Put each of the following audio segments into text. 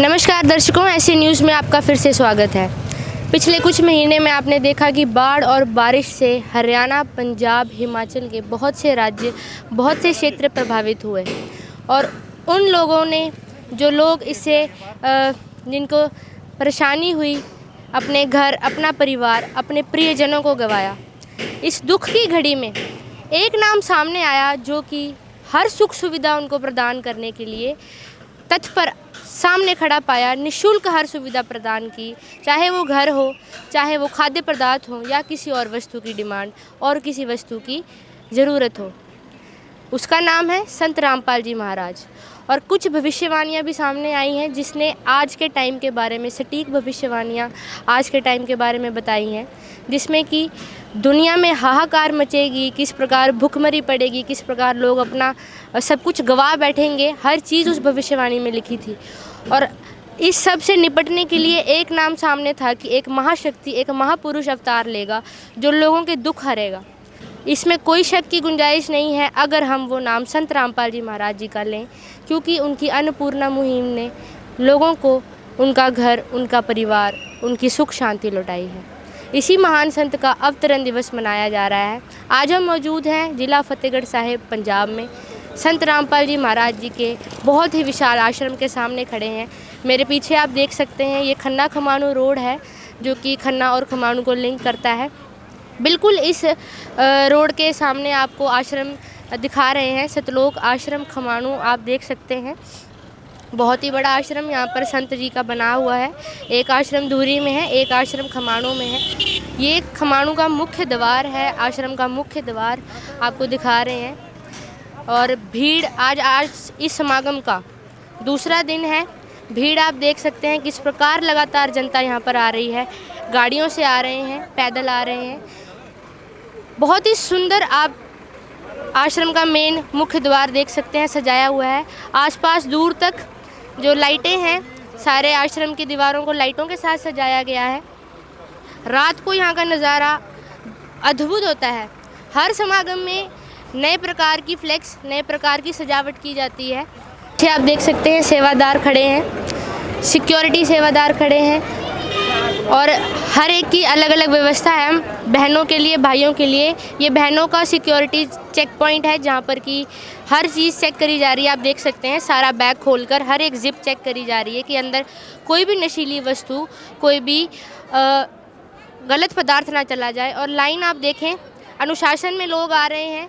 नमस्कार दर्शकों, ऐसी न्यूज़ में आपका फिर से स्वागत है। पिछले कुछ महीने में आपने देखा कि बाढ़ और बारिश से हरियाणा, पंजाब, हिमाचल के बहुत से राज्य, बहुत से क्षेत्र प्रभावित हुए और उन लोगों ने, जो लोग इससे जिनको परेशानी हुई, अपने घर, अपना परिवार, अपने प्रियजनों को गंवाया। इस दुख की घड़ी में एक नाम सामने आया जो कि हर सुख सुविधा उनको प्रदान करने के लिए तत्पर सामने खड़ा पाया, निःशुल्क हर सुविधा प्रदान की, चाहे वो घर हो, चाहे वो खाद्य पदार्थ हो या किसी और वस्तु की डिमांड और किसी वस्तु की ज़रूरत हो। उसका नाम है संत रामपाल जी महाराज। और कुछ भविष्यवाणियाँ भी सामने आई हैं जिसने आज के टाइम के बारे में, सटीक भविष्यवाणियाँ आज के टाइम के बारे में बताई हैं, जिसमें कि दुनिया में हाहाकार मचेगी, किस प्रकार भुखमरी पड़ेगी, किस प्रकार लोग अपना सब कुछ गंवा बैठेंगे, हर चीज़ उस भविष्यवाणी में लिखी थी। और इस सब से निपटने के लिए एक नाम सामने था कि एक महाशक्ति, एक महापुरुष अवतार लेगा जो लोगों के दुख हरेगा। इसमें कोई शक की गुंजाइश नहीं है अगर हम वो नाम संत रामपाल जी महाराज जी का लें, क्योंकि उनकी अन्नपूर्णा मुहिम ने लोगों को उनका घर, उनका परिवार, उनकी सुख शांति लौटाई है। इसी महान संत का अवतरण दिवस मनाया जा रहा है। आज हम मौजूद हैं जिला फतेहगढ़ साहिब, पंजाब में, संत रामपाल जी महाराज जी के बहुत ही विशाल आश्रम के सामने खड़े हैं। मेरे पीछे आप देख सकते हैं, ये खन्ना खमाणु रोड है जो कि खन्ना और खमाणु को लिंक करता है। बिल्कुल इस रोड के सामने आपको आश्रम दिखा रहे हैं, सतलोक आश्रम खमाणु, आप देख सकते हैं। बहुत ही बड़ा आश्रम यहाँ पर संत जी का बना हुआ है। एक आश्रम दूरी में है, एक आश्रम खमाणु में है। ये खमाणु का मुख्य द्वार है, आश्रम का मुख्य द्वार आपको दिखा रहे हैं। और भीड़ आज इस समागम का दूसरा दिन है। भीड़ आप देख सकते हैं किस प्रकार लगातार जनता यहाँ पर आ रही है, गाड़ियों से आ रहे हैं, पैदल आ रहे हैं। बहुत ही सुंदर आप आश्रम का मेन मुख्य द्वार देख सकते हैं, सजाया हुआ है। आसपास दूर तक जो लाइटें हैं, सारे आश्रम की दीवारों को लाइटों के साथ सजाया गया है। रात को यहाँ का नज़ारा अद्भुत होता है। हर समागम में नए प्रकार की फ्लेक्स, नए प्रकार की सजावट की जाती है। आप देख सकते हैं सेवादार खड़े हैं, सिक्योरिटी सेवादार खड़े हैं और हर एक की अलग अलग व्यवस्था है। बहनों के लिए, भाइयों के लिए ये बहनों का सिक्योरिटी चेक पॉइंट है जहाँ पर कि हर चीज़ चेक करी जा रही है। आप देख सकते हैं सारा बैग खोलकर हर एक जिप चेक करी जा रही है कि अंदर कोई भी नशीली वस्तु, कोई भी गलत पदार्थ ना चला जाए। और लाइन आप देखें, अनुशासन में लोग आ रहे हैं,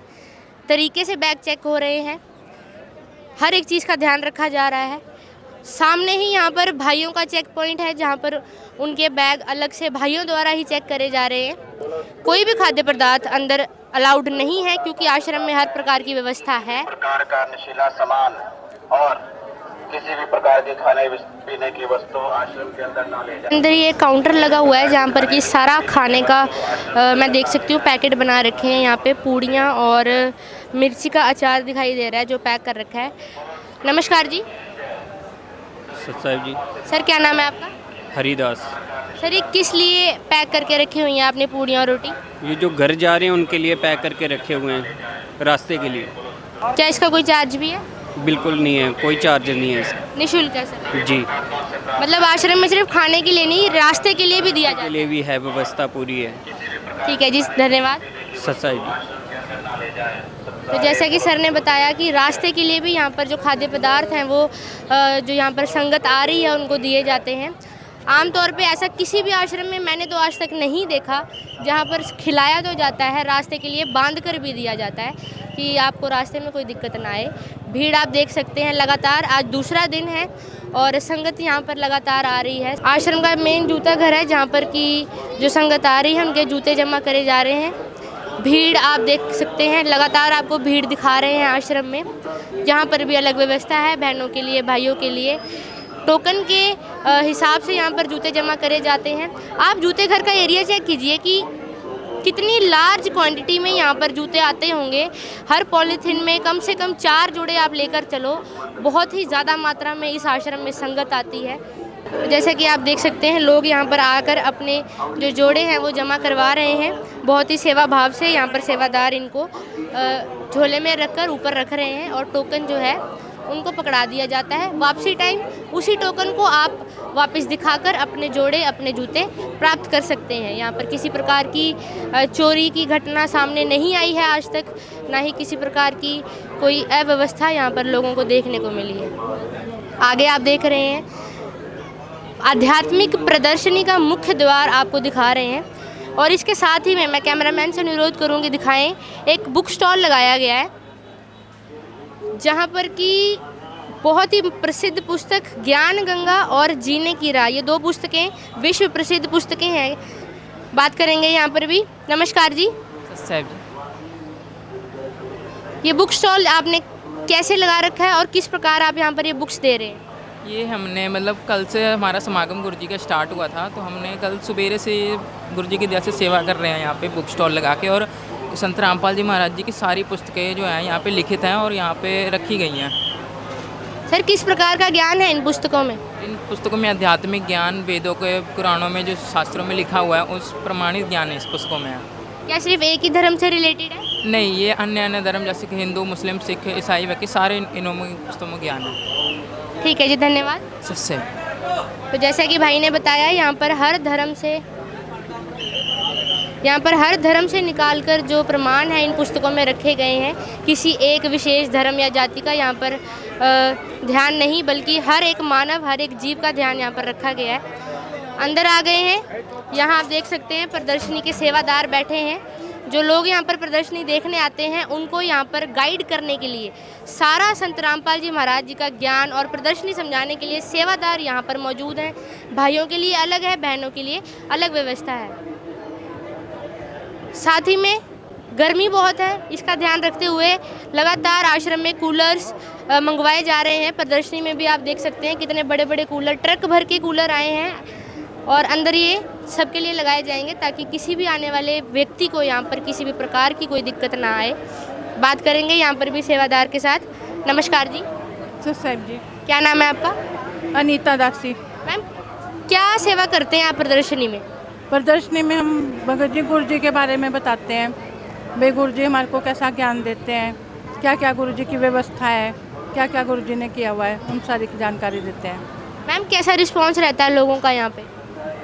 तरीके से बैग चेक हो रहे हैं, हर एक चीज़ का ध्यान रखा जा रहा है। सामने ही यहाँ पर भाइयों का चेक पॉइंट है जहाँ पर उनके बैग अलग से भाइयों द्वारा ही चेक करे जा रहे हैं। कोई भी खाद्य पदार्थ अंदर अलाउड नहीं है क्योंकि आश्रम में हर प्रकार की व्यवस्था है। प्रकार का नशीला सामान और किसी भी प्रकार के खाने पीने की वस्तु आश्रम के अंदर ना ले जाए। अंदर ये काउंटर लगा हुआ है जहाँ पर कि सारा खाने का मैं देख सकती हूँ पैकेट बना रखे हैं। यहाँ पे पूड़ियाँ और मिर्ची का अचार दिखाई दे रहा है जो पैक कर रखा है। नमस्कार जी। साहब जी। सर क्या नाम है आपका? हरिदास। सर ये किस लिए पैक करके रखी हुई हैं आपने पूड़ियाँ और रोटी? ये जो घर जा रहे हैं उनके लिए पैक करके रखे हुए हैं, रास्ते के लिए। क्या इसका कोई चार्ज भी है? बिल्कुल नहीं है, कोई चार्ज नहीं है इसका। निःशुल्क है सर? जी। मतलब आश्रम में सिर्फ खाने के लिए नहीं, रास्ते के लिए भी दिया जाता के लिए भी है, व्यवस्था पूरी है। ठीक है जी, धन्यवाद। सच्चाई जी। तो जैसा कि सर ने बताया कि रास्ते के लिए भी यहाँ पर जो खाद्य पदार्थ हैं वो जो यहाँ पर संगत आ रही है उनको दिए जाते हैं। आमतौर पे ऐसा किसी भी आश्रम में मैंने तो आज तक नहीं देखा जहाँ पर खिलाया तो जाता है, रास्ते के लिए बांध कर भी दिया जाता है कि आपको रास्ते में कोई दिक्कत ना आए। भीड़ आप देख सकते हैं लगातार, आज दूसरा दिन है और संगत यहाँ पर लगातार आ रही है। आश्रम का मेन जूता घर है जहाँ पर कि जो संगत आ रही है उनके जूते जमा करे जा रहे हैं। भीड़ आप देख सकते हैं, लगातार आपको भीड़ दिखा रहे हैं आश्रम में, जहाँ पर भी अलग व्यवस्था है बहनों के लिए, भाइयों के लिए। टोकन के हिसाब से यहाँ पर जूते जमा करे जाते हैं। आप जूते घर का एरिया चेक कीजिए कि कितनी लार्ज क्वांटिटी में यहाँ पर जूते आते होंगे। हर पॉलीथीन में कम से कम 4 जोड़े आप लेकर चलो। बहुत ही ज़्यादा मात्रा में इस आश्रम में संगत आती है। जैसे कि आप देख सकते हैं लोग यहाँ पर आकर अपने जो जोड़े हैं वो जमा करवा रहे हैं। बहुत ही सेवा भाव से यहाँ पर सेवादार इनको झोले में रखकर ऊपर रख रहे हैं और टोकन जो है उनको पकड़ा दिया जाता है। वापसी टाइम उसी टोकन को आप वापस दिखाकर अपने जोड़े, अपने जूते प्राप्त कर सकते हैं। यहाँ पर किसी प्रकार की चोरी की घटना सामने नहीं आई है आज तक, ना ही किसी प्रकार की कोई अव्यवस्था यहाँ पर लोगों को देखने को मिली है। आगे आप देख रहे हैं आध्यात्मिक प्रदर्शनी का मुख्य द्वार आपको दिखा रहे हैं, और इसके साथ ही मैं कैमरामैन से अनुरोध करूंगी दिखाएं, एक बुक स्टॉल लगाया गया है जहां पर कि बहुत ही प्रसिद्ध पुस्तक ज्ञान गंगा और जीने की राह, ये 2 पुस्तकें विश्व प्रसिद्ध पुस्तकें हैं। बात करेंगे यहाँ पर भी। नमस्कार जी। साहब जी, ये बुक स्टॉल आपने कैसे लगा रखा है और किस प्रकार आप यहाँ पर ये बुक्स दे रहे हैं? ये हमने मतलब कल से हमारा समागम गुरु जी का स्टार्ट हुआ था, तो हमने कल सुबेरे से गुरु जी की दया से सेवा कर रहे हैं यहाँ पे बुक स्टॉल लगा के, और संत रामपाल जी महाराज जी की सारी पुस्तकें जो हैं यहाँ पे लिखित हैं और यहाँ पे रखी गई हैं। सर, किस प्रकार का ज्ञान है इन पुस्तकों में? इन पुस्तकों में आध्यात्मिक ज्ञान, वेदों के पुराणों में जो शास्त्रों में लिखा हुआ है उस प्रमाणित ज्ञान है इस पुस्तकों में है। क्या सिर्फ एक ही धर्म से रिलेटेड है? नहीं, ये अन्य अन्य धर्म जैसे कि हिंदू, मुस्लिम, सिख, ईसाई बाकी सारे इनों में पुस्तकों में ज्ञान है। ठीक है जी, धन्यवाद। सबसे तो जैसा कि भाई ने बताया, यहाँ पर हर धर्म से निकालकर जो प्रमाण है इन पुस्तकों में रखे गए हैं। किसी एक विशेष धर्म या जाति का यहाँ पर ध्यान नहीं, बल्कि हर एक मानव, हर एक जीव का ध्यान यहाँ पर रखा गया है। अंदर आ गए हैं, यहाँ आप देख सकते हैं प्रदर्शनी के सेवादार बैठे हैं। जो लोग यहाँ पर प्रदर्शनी देखने आते हैं उनको यहाँ पर गाइड करने के लिए सारा संत रामपाल जी महाराज जी का ज्ञान और प्रदर्शनी समझाने के लिए सेवादार यहाँ पर मौजूद हैं। भाइयों के लिए अलग है, बहनों के लिए अलग व्यवस्था है। साथ ही में गर्मी बहुत है, इसका ध्यान रखते हुए लगातार आश्रम में कूलर्स मंगवाए जा रहे हैं। प्रदर्शनी में भी आप देख सकते हैं कितने बड़े बड़े कूलर, ट्रक भर के कूलर आए हैं, और अंदर ये सबके लिए लगाए जाएंगे ताकि किसी भी आने वाले व्यक्ति को यहाँ पर किसी भी प्रकार की कोई दिक्कत ना आए। बात करेंगे यहाँ पर भी सेवादार के साथ। नमस्कार जी। साहब जी, क्या नाम है आपका? अनीता दासी। मैम, क्या सेवा करते हैं आप प्रदर्शनी में? प्रदर्शनी में हम भगत जी गुरु जी के बारे में बताते हैं, वे गुरु जी हमारे को कैसा ज्ञान देते हैं, क्या क्या गुरु जी की व्यवस्था है, क्या क्या गुरु जी ने किया हुआ है, उन सारी की जानकारी देते हैं। मैम, कैसा रिस्पांस रहता है लोगों का यहाँ पे?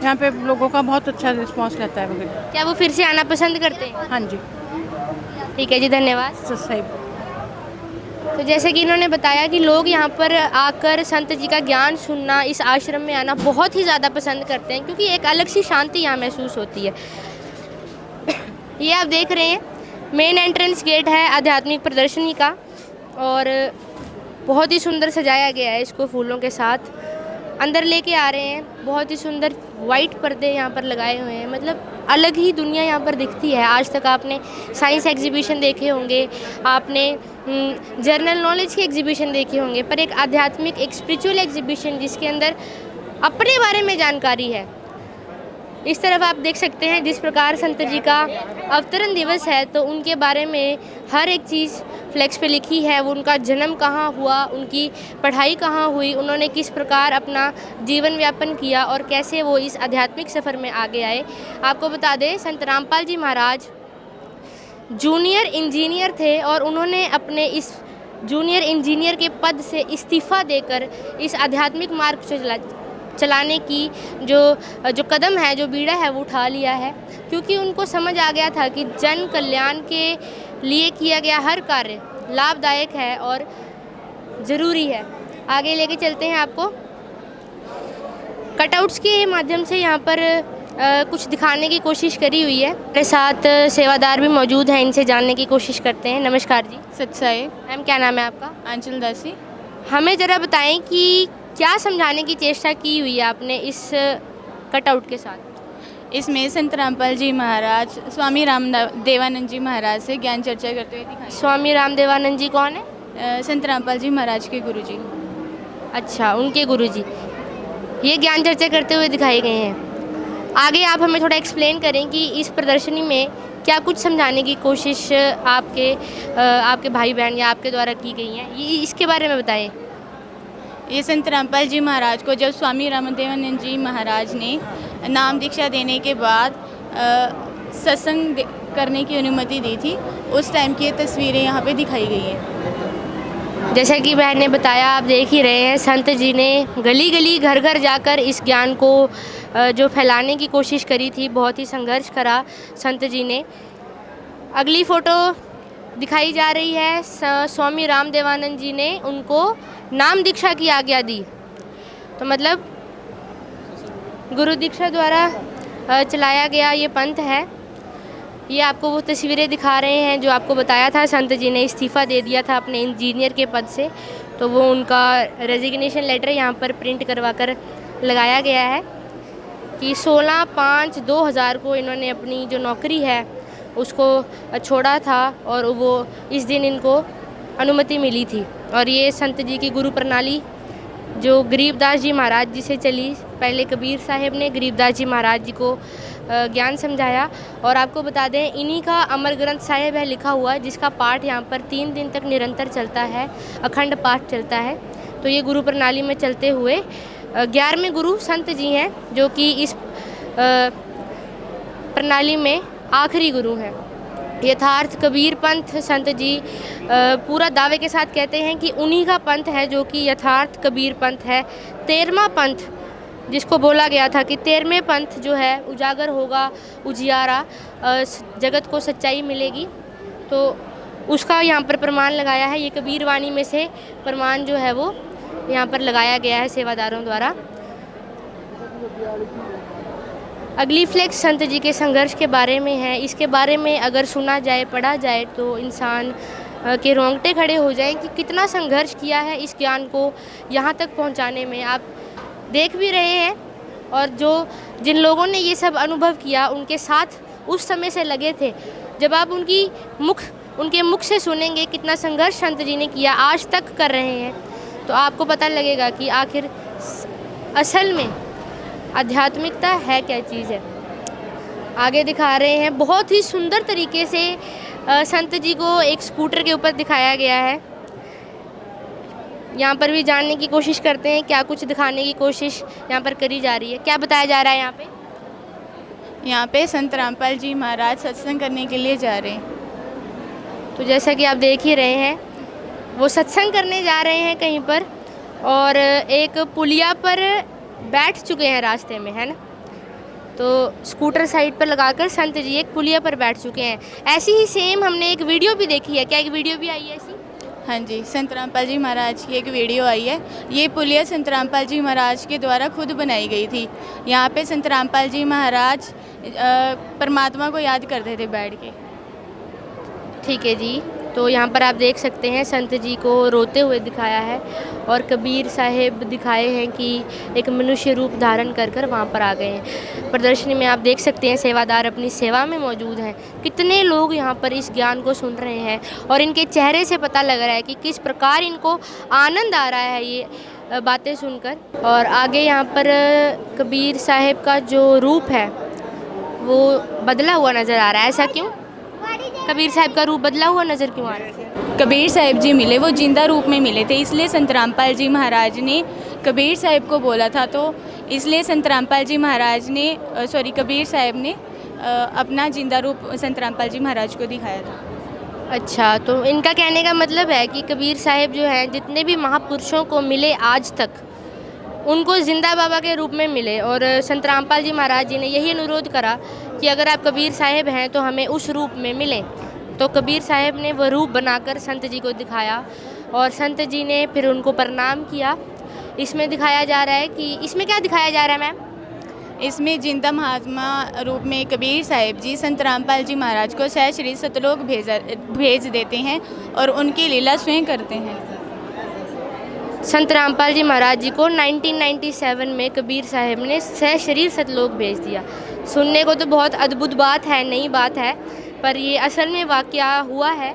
यहाँ पे लोगों का बहुत अच्छा रिस्पांस रहता है भगत जी। क्या वो फिर से आना पसंद करते हैं? हाँ जी। ठीक है जी, धन्यवाद। सही। तो जैसे कि इन्होंने बताया कि लोग यहाँ पर आकर संत जी का ज्ञान सुनना, इस आश्रम में आना बहुत ही ज़्यादा पसंद करते हैं, क्योंकि एक अलग सी शांति यहाँ महसूस होती है। ये आप देख रहे हैं मेन एंट्रेंस गेट है आध्यात्मिक प्रदर्शनी का, और बहुत ही सुंदर सजाया गया है इसको फूलों के साथ। अंदर लेके आ रहे हैं, बहुत ही सुंदर वाइट पर्दे यहाँ पर लगाए हुए हैं, मतलब अलग ही दुनिया यहाँ पर दिखती है। आज तक आपने साइंस एग्जीबिशन देखे होंगे, आपने जनरल नॉलेज के एग्जीबिशन देखे होंगे, पर एक आध्यात्मिक, एक स्पिरिचुअल एग्जीबिशन जिसके अंदर अपने बारे में जानकारी है। इस तरफ आप देख सकते हैं जिस प्रकार संत जी का अवतरण दिवस है, तो उनके बारे में हर एक चीज़ फ्लैक्स पे लिखी है। वो उनका जन्म कहाँ हुआ, उनकी पढ़ाई कहाँ हुई, उन्होंने किस प्रकार अपना जीवन व्यापन किया और कैसे वो इस आध्यात्मिक सफ़र में आगे आए। आपको बता दें, संत रामपाल जी महाराज जूनियर इंजीनियर थे, और उन्होंने अपने इस जूनियर इंजीनियर के पद से इस्तीफ़ा देकर इस आध्यात्मिक मार्ग से चलाने की जो कदम है, जो बीड़ा है, वो उठा लिया है, क्योंकि उनको समझ आ गया था कि जन कल्याण के लिए किया गया हर कार्य लाभदायक है और ज़रूरी है। आगे लेके चलते हैं आपको। कटआउट्स के माध्यम से यहाँ पर कुछ दिखाने की कोशिश करी हुई है। मेरे साथ सेवादार भी मौजूद हैं, इनसे जानने की कोशिश करते हैं। नमस्कार जी। सच्चाई। मैम, क्या नाम है आपका? आंचल दासी। हमें ज़रा बताएं कि क्या समझाने की चेष्टा की हुई है आपने इस कटआउट के साथ? इसमें संत रामपाल जी महाराज स्वामी रामदेवानंद जी महाराज से ज्ञान चर्चा करते हुए दिखाई। स्वामी रामदेवानंद जी कौन है? संत रामपाल जी महाराज के गुरुजी। अच्छा, उनके गुरुजी। ये ज्ञान चर्चा करते हुए दिखाए गए हैं। आगे आप हमें थोड़ा एक्सप्लेन करें कि इस प्रदर्शनी में क्या कुछ समझाने की कोशिश आपके भाई बहन या आपके द्वारा की गई है, ये इसके बारे में बताएं। ये संत रामपाल जी महाराज को जब स्वामी रामदेवानंद जी महाराज ने नाम दीक्षा देने के बाद सत्संग करने की अनुमति दी थी, उस टाइम की ये तस्वीरें यहाँ पे दिखाई गई हैं। जैसा कि बहन ने बताया, आप देख ही रहे हैं, संत जी ने गली गली घर घर जाकर इस ज्ञान को जो फैलाने की कोशिश करी थी, बहुत ही संघर्ष करा संत जी ने। अगली फ़ोटो दिखाई जा रही है, स्वामी रामदेवानंद जी ने उनको नाम दीक्षा की आज्ञा दी। तो मतलब गुरु दीक्षा द्वारा चलाया गया ये पंथ है। ये आपको वो तस्वीरें दिखा रहे हैं जो आपको बताया था, संत जी ने इस्तीफ़ा दे दिया था अपने इंजीनियर के पद से, तो वो उनका रेजिग्नेशन लेटर यहाँ पर प्रिंट करवा कर लगाया गया है कि 16/5/2000 को इन्होंने अपनी जो नौकरी है उसको छोड़ा था और वो इस दिन इनको अनुमति मिली थी। और ये संत जी की गुरु प्रणाली जो गरीबदास जी महाराज जी से चली, पहले कबीर साहिब ने गरीबदास जी महाराज जी को ज्ञान समझाया। और आपको बता दें, इन्हीं का अमर ग्रंथ साहिब है लिखा हुआ, जिसका पाठ यहाँ पर 3 दिन तक निरंतर चलता है, अखंड पाठ चलता है। तो ये गुरु प्रणाली में चलते हुए 11वें गुरु संत जी हैं, जो कि इस प्रणाली में आखिरी गुरु हैं। यथार्थ कबीर पंथ संत जी पूरा दावे के साथ कहते हैं कि उन्हीं का पंथ है जो कि यथार्थ कबीर पंथ है। 13वां पंथ जिसको बोला गया था कि 13वें पंथ जो है उजागर होगा, उजियारा, जगत को सच्चाई मिलेगी, तो उसका यहाँ पर प्रमाण लगाया है। ये कबीर वाणी में से प्रमाण जो है वो यहाँ पर लगाया गया है सेवादारों द्वारा। अगली फ्लेक्स संत जी के संघर्ष के बारे में है। इसके बारे में अगर सुना जाए, पढ़ा जाए तो इंसान के रोंगटे खड़े हो जाएं कि कितना संघर्ष किया है इस ज्ञान को यहाँ तक पहुँचाने में। आप देख भी रहे हैं, और जिन लोगों ने ये सब अनुभव किया उनके साथ उस समय से लगे थे। जब आप उनके मुख से सुनेंगे कितना संघर्ष संत जी ने किया, आज तक कर रहे हैं, तो आपको पता लगेगा कि आखिर असल में आध्यात्मिकता है क्या चीज़ है। आगे दिखा रहे हैं, बहुत ही सुंदर तरीके से संत जी को एक स्कूटर के ऊपर दिखाया गया है। यहाँ पर भी जानने की कोशिश करते हैं, क्या कुछ दिखाने की कोशिश यहाँ पर करी जा रही है। क्या बताया जा रहा है यहाँ पे? यहाँ पे संत रामपाल जी महाराज सत्संग करने के लिए जा रहे हैं। तो जैसा कि आप देख ही रहे हैं, वो सत्संग करने जा रहे हैं कहीं पर, और एक पुलिया पर बैठ चुके हैं रास्ते में, है ना। तो स्कूटर साइड पर लगाकर संत जी एक पुलिया पर बैठ चुके हैं। ऐसी ही सेम हमने एक वीडियो भी देखी है। क्या एक वीडियो भी आई है ऐसी? हाँ जी, संत रामपाल जी महाराज की एक वीडियो आई है। ये पुलिया संत रामपाल जी महाराज के द्वारा खुद बनाई गई थी। यहाँ पे संत रामपाल जी महाराज परमात्मा को याद करते थे बैठ के। ठीक है जी। तो यहाँ पर आप देख सकते हैं संत जी को रोते हुए दिखाया है, और कबीर साहिब दिखाए हैं कि एक मनुष्य रूप धारण कर वहाँ पर आ गए हैं। प्रदर्शनी में आप देख सकते हैं सेवादार अपनी सेवा में मौजूद हैं। कितने लोग यहाँ पर इस ज्ञान को सुन रहे हैं, और इनके चेहरे से पता लग रहा है कि किस प्रकार इनको आनंद आ रहा है ये बातें सुनकर। और आगे यहाँ पर कबीर साहिब का जो रूप है वो बदला हुआ नज़र आ रहा है। ऐसा क्यों? कबीर साहिब का रूप बदला हुआ नज़र क्यों आ रहा है? कबीर साहिब जी मिले, वो जिंदा रूप में मिले थे, इसलिए संत रामपाल जी महाराज ने कबीर साहिब को बोला था, तो इसलिए संत रामपाल जी महाराज ने कबीर साहिब ने अपना जिंदा रूप संत रामपाल जी महाराज को दिखाया था। अच्छा, तो इनका कहने का मतलब है कि कबीर साहिब जो हैं, जितने भी महापुरुषों को मिले आज तक, उनको जिंदा बाबा के रूप में मिले। और संत रामपाल जी महाराज जी ने यही अनुरोध करा कि अगर आप कबीर साहिब हैं तो हमें उस रूप में मिलें। तो कबीर साहिब ने वह रूप बनाकर संत जी को दिखाया, और संत जी ने फिर उनको प्रणाम किया। इसमें दिखाया जा रहा है कि इसमें क्या दिखाया जा रहा है मैम? इसमें जिंदा महात्मा रूप में कबीर साहिब जी संत रामपाल जी महाराज को सहश्री सतलोक भेज देते हैं और उनकी लीला स्वयं करते हैं। संत रामपाल जी महाराज जी को 1997 में कबीर साहिब ने सहशरीर सतलोक भेज दिया। सुनने को तो बहुत अद्भुत बात है, नई बात है, पर ये असल में वाक़या हुआ है।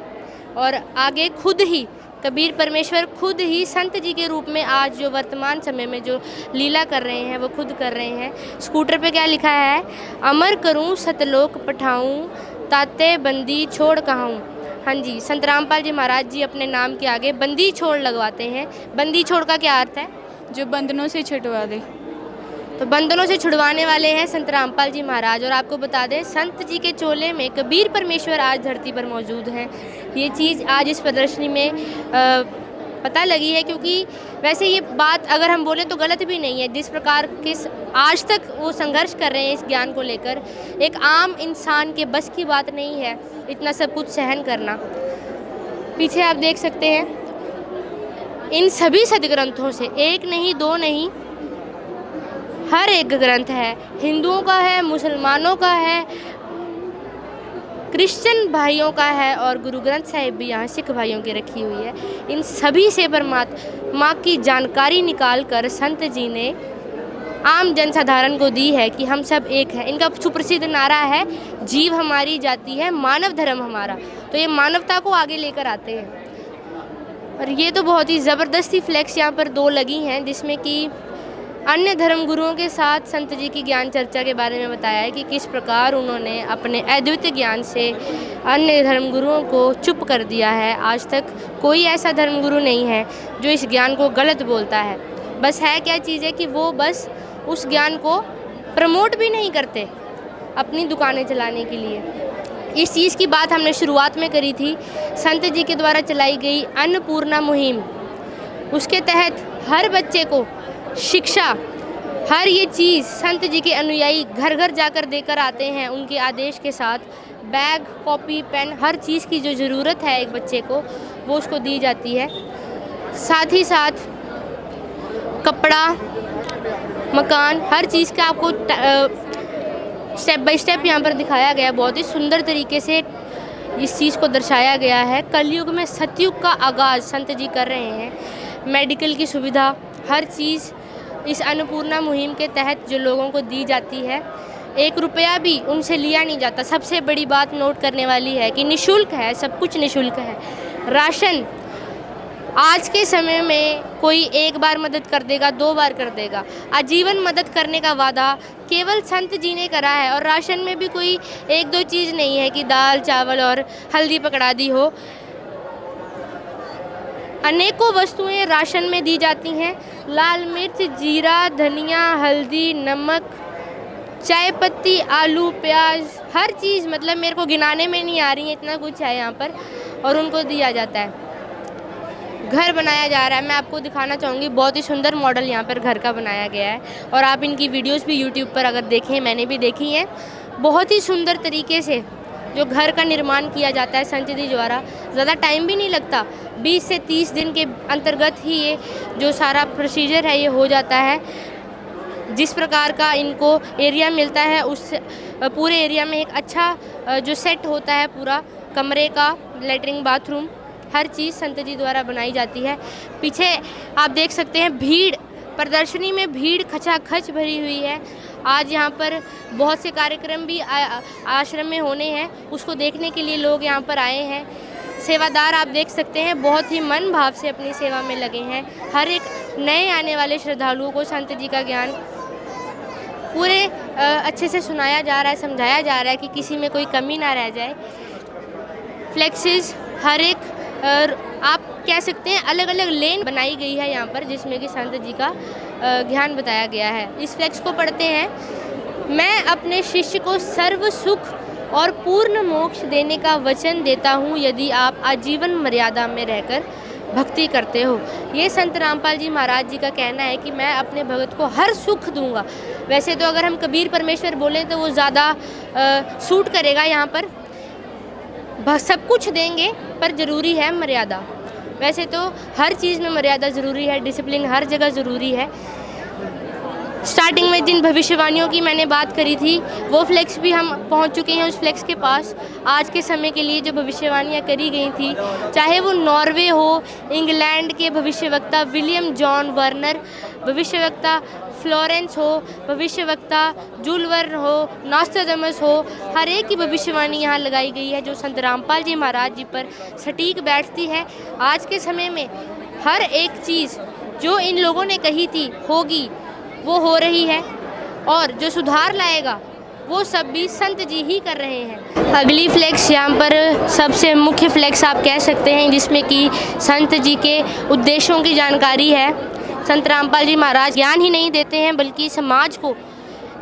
और आगे खुद ही कबीर परमेश्वर खुद ही संत जी के रूप में आज जो वर्तमान समय में जो लीला कर रहे हैं वो खुद कर रहे हैं। स्कूटर पे क्या लिखा है? अमर करूं सतलोक पठाऊं, ताते बंदी छोड़ कहाऊं। हाँ जी, संत रामपाल जी महाराज जी अपने नाम के आगे बंदी छोड़ लगवाते हैं। बंदी छोड़ का क्या अर्थ है? जो बंधनों से छुड़वा दे। तो बंधनों से छुड़वाने वाले हैं संत रामपाल जी महाराज। और आपको बता दें, संत जी के चोले में कबीर परमेश्वर आज धरती पर मौजूद हैं। ये चीज़ आज इस प्रदर्शनी में पता लगी है, क्योंकि वैसे ये बात अगर हम बोलें तो गलत भी नहीं है। जिस प्रकार के आज तक वो संघर्ष कर रहे हैं इस ज्ञान को लेकर, एक आम इंसान के बस की बात नहीं है इतना सब कुछ सहन करना। पीछे आप देख सकते हैं इन सभी सदग्रंथों से, एक नहीं दो नहीं, हर एक ग्रंथ है, हिंदुओं का है, मुसलमानों का है, क्रिश्चियन भाइयों का है और गुरु ग्रंथ साहिब भी यहाँ सिख भाइयों की रखी हुई है। इन सभी से परमात्मा की जानकारी निकाल कर संत जी ने आम जनसाधारण को दी है कि हम सब एक हैं। इनका सुप्रसिद्ध नारा है, जीव हमारी जाति है, मानव धर्म हमारा। तो ये मानवता को आगे लेकर आते हैं। और ये तो बहुत ही ज़बरदस्ती फ्लैक्स यहाँ पर 2 लगी हैं, जिसमें कि अन्य धर्म गुरुओं के साथ संत जी की ज्ञान चर्चा के बारे में बताया है कि किस प्रकार उन्होंने अपने अद्वितीय ज्ञान से अन्य धर्म गुरुओं को चुप कर दिया है। आज तक कोई ऐसा धर्म गुरु नहीं है जो इस ज्ञान को गलत बोलता है। बस है क्या चीज़ है कि वो बस उस ज्ञान को प्रमोट भी नहीं करते अपनी दुकानें चलाने के लिए। इस चीज़ की बात हमने शुरुआत में करी थी, संत जी के द्वारा चलाई गई अन्नपूर्णा मुहिम, उसके तहत हर बच्चे को शिक्षा, हर ये चीज़ संत जी के अनुयायी घर घर जाकर देकर आते हैं। उनके आदेश के साथ बैग, कॉपी, पेन, हर चीज़ की जो ज़रूरत है एक बच्चे को वो उसको दी जाती है। साथ ही साथ कपड़ा, मकान, हर चीज़ का आपको स्टेप बाय स्टेप यहाँ पर दिखाया गया है। बहुत ही सुंदर तरीके से इस चीज़ को दर्शाया गया है। कलयुग में सतयुग का आगाज़ संत जी कर रहे हैं। मेडिकल की सुविधा, हर चीज़ इस अन्नपूर्णा मुहिम के तहत जो लोगों को दी जाती है, 1 रुपया भी उनसे लिया नहीं जाता। सबसे बड़ी बात नोट करने वाली है कि निःशुल्क है, सब कुछ निःशुल्क है। राशन आज के समय में कोई 1 बार मदद कर देगा, 2 बार कर देगा, आजीवन मदद करने का वादा केवल संत जी ने करा है। और राशन में भी कोई 1-2 चीज़ नहीं है कि दाल, चावल और हल्दी पकड़ा दी हो। अनेकों वस्तुएं राशन में दी जाती हैं। लाल मिर्च, जीरा, धनिया, हल्दी, नमक, चाय पत्ती, आलू, प्याज, हर चीज़, मतलब मेरे को गिनाने में नहीं आ रही है, इतना कुछ है यहाँ पर और उनको दिया जाता है। घर बनाया जा रहा है, मैं आपको दिखाना चाहूँगी, बहुत ही सुंदर मॉडल यहाँ पर घर का बनाया गया है। और आप इनकी वीडियोस भी यूट्यूब पर अगर देखें, मैंने भी देखी हैं, बहुत ही सुंदर तरीके से जो घर का निर्माण किया जाता है संत जी द्वारा। ज़्यादा टाइम भी नहीं लगता, 20 से 30 दिन के अंतर्गत ही ये जो सारा प्रोसीजर है ये हो जाता है। जिस प्रकार का इनको एरिया मिलता है उस पूरे एरिया में एक अच्छा जो सेट होता है पूरा कमरे का, लेटरिन, बाथरूम, हर चीज़ संत जी द्वारा बनाई जाती है। पीछे आप देख सकते हैं भीड़, प्रदर्शनी में भीड़ खचाखच भरी हुई है। आज यहाँ पर बहुत से कार्यक्रम भी आश्रम में होने हैं, उसको देखने के लिए लोग यहाँ पर आए हैं। सेवादार आप देख सकते हैं बहुत ही मन भाव से अपनी सेवा में लगे हैं। हर एक नए आने वाले श्रद्धालुओं को संत जी का ज्ञान पूरे अच्छे से सुनाया जा रहा है, समझाया जा रहा है कि किसी में कोई कमी ना रह जाए। फ्लेक्सेस हर एक आप कह सकते हैं अलग अलग लेन बनाई गई है यहाँ पर, जिसमें कि संत जी का ज्ञान बताया गया है। इस फ्लेक्स को पढ़ते हैं, मैं अपने शिष्य को सर्व सुख और पूर्ण मोक्ष देने का वचन देता हूँ यदि आप आजीवन मर्यादा में रहकर भक्ति करते हो। ये संत रामपाल जी महाराज जी का कहना है कि मैं अपने भगत को हर सुख दूंगा। वैसे तो अगर हम कबीर परमेश्वर बोलें तो वो ज़्यादा सूट करेगा यहाँ पर, सब कुछ देंगे पर ज़रूरी है मर्यादा। वैसे तो हर चीज़ में मर्यादा ज़रूरी है, डिसिप्लिन हर जगह ज़रूरी है। स्टार्टिंग में जिन भविष्यवाणियों की मैंने बात करी थी वो फ्लेक्स भी हम पहुंच चुके हैं उस फ्लेक्स के पास। आज के समय के लिए जो भविष्यवाणियां करी गई थी, चाहे वो नॉर्वे हो, इंग्लैंड के भविष्यवक्ता विलियम जॉन वर्नर, भविष्यवक्ता फ्लोरेंस हो, भविष्यवक्ता जूल वर्न हो, नॉस्ट्राडामस हो, हर एक की भविष्यवाणी यहाँ लगाई गई है जो संत रामपाल जी महाराज जी पर सटीक बैठती है। आज के समय में हर एक चीज़ जो इन लोगों ने कही थी होगी वो हो रही है, और जो सुधार लाएगा वो सब भी संत जी ही कर रहे हैं। अगली फ्लेक्स यहाँ पर सबसे मुख्य फ्लेक्स आप कह सकते हैं, जिसमें कि संत जी के उद्देश्यों की जानकारी है। संत रामपाल जी महाराज ज्ञान ही नहीं देते हैं बल्कि समाज को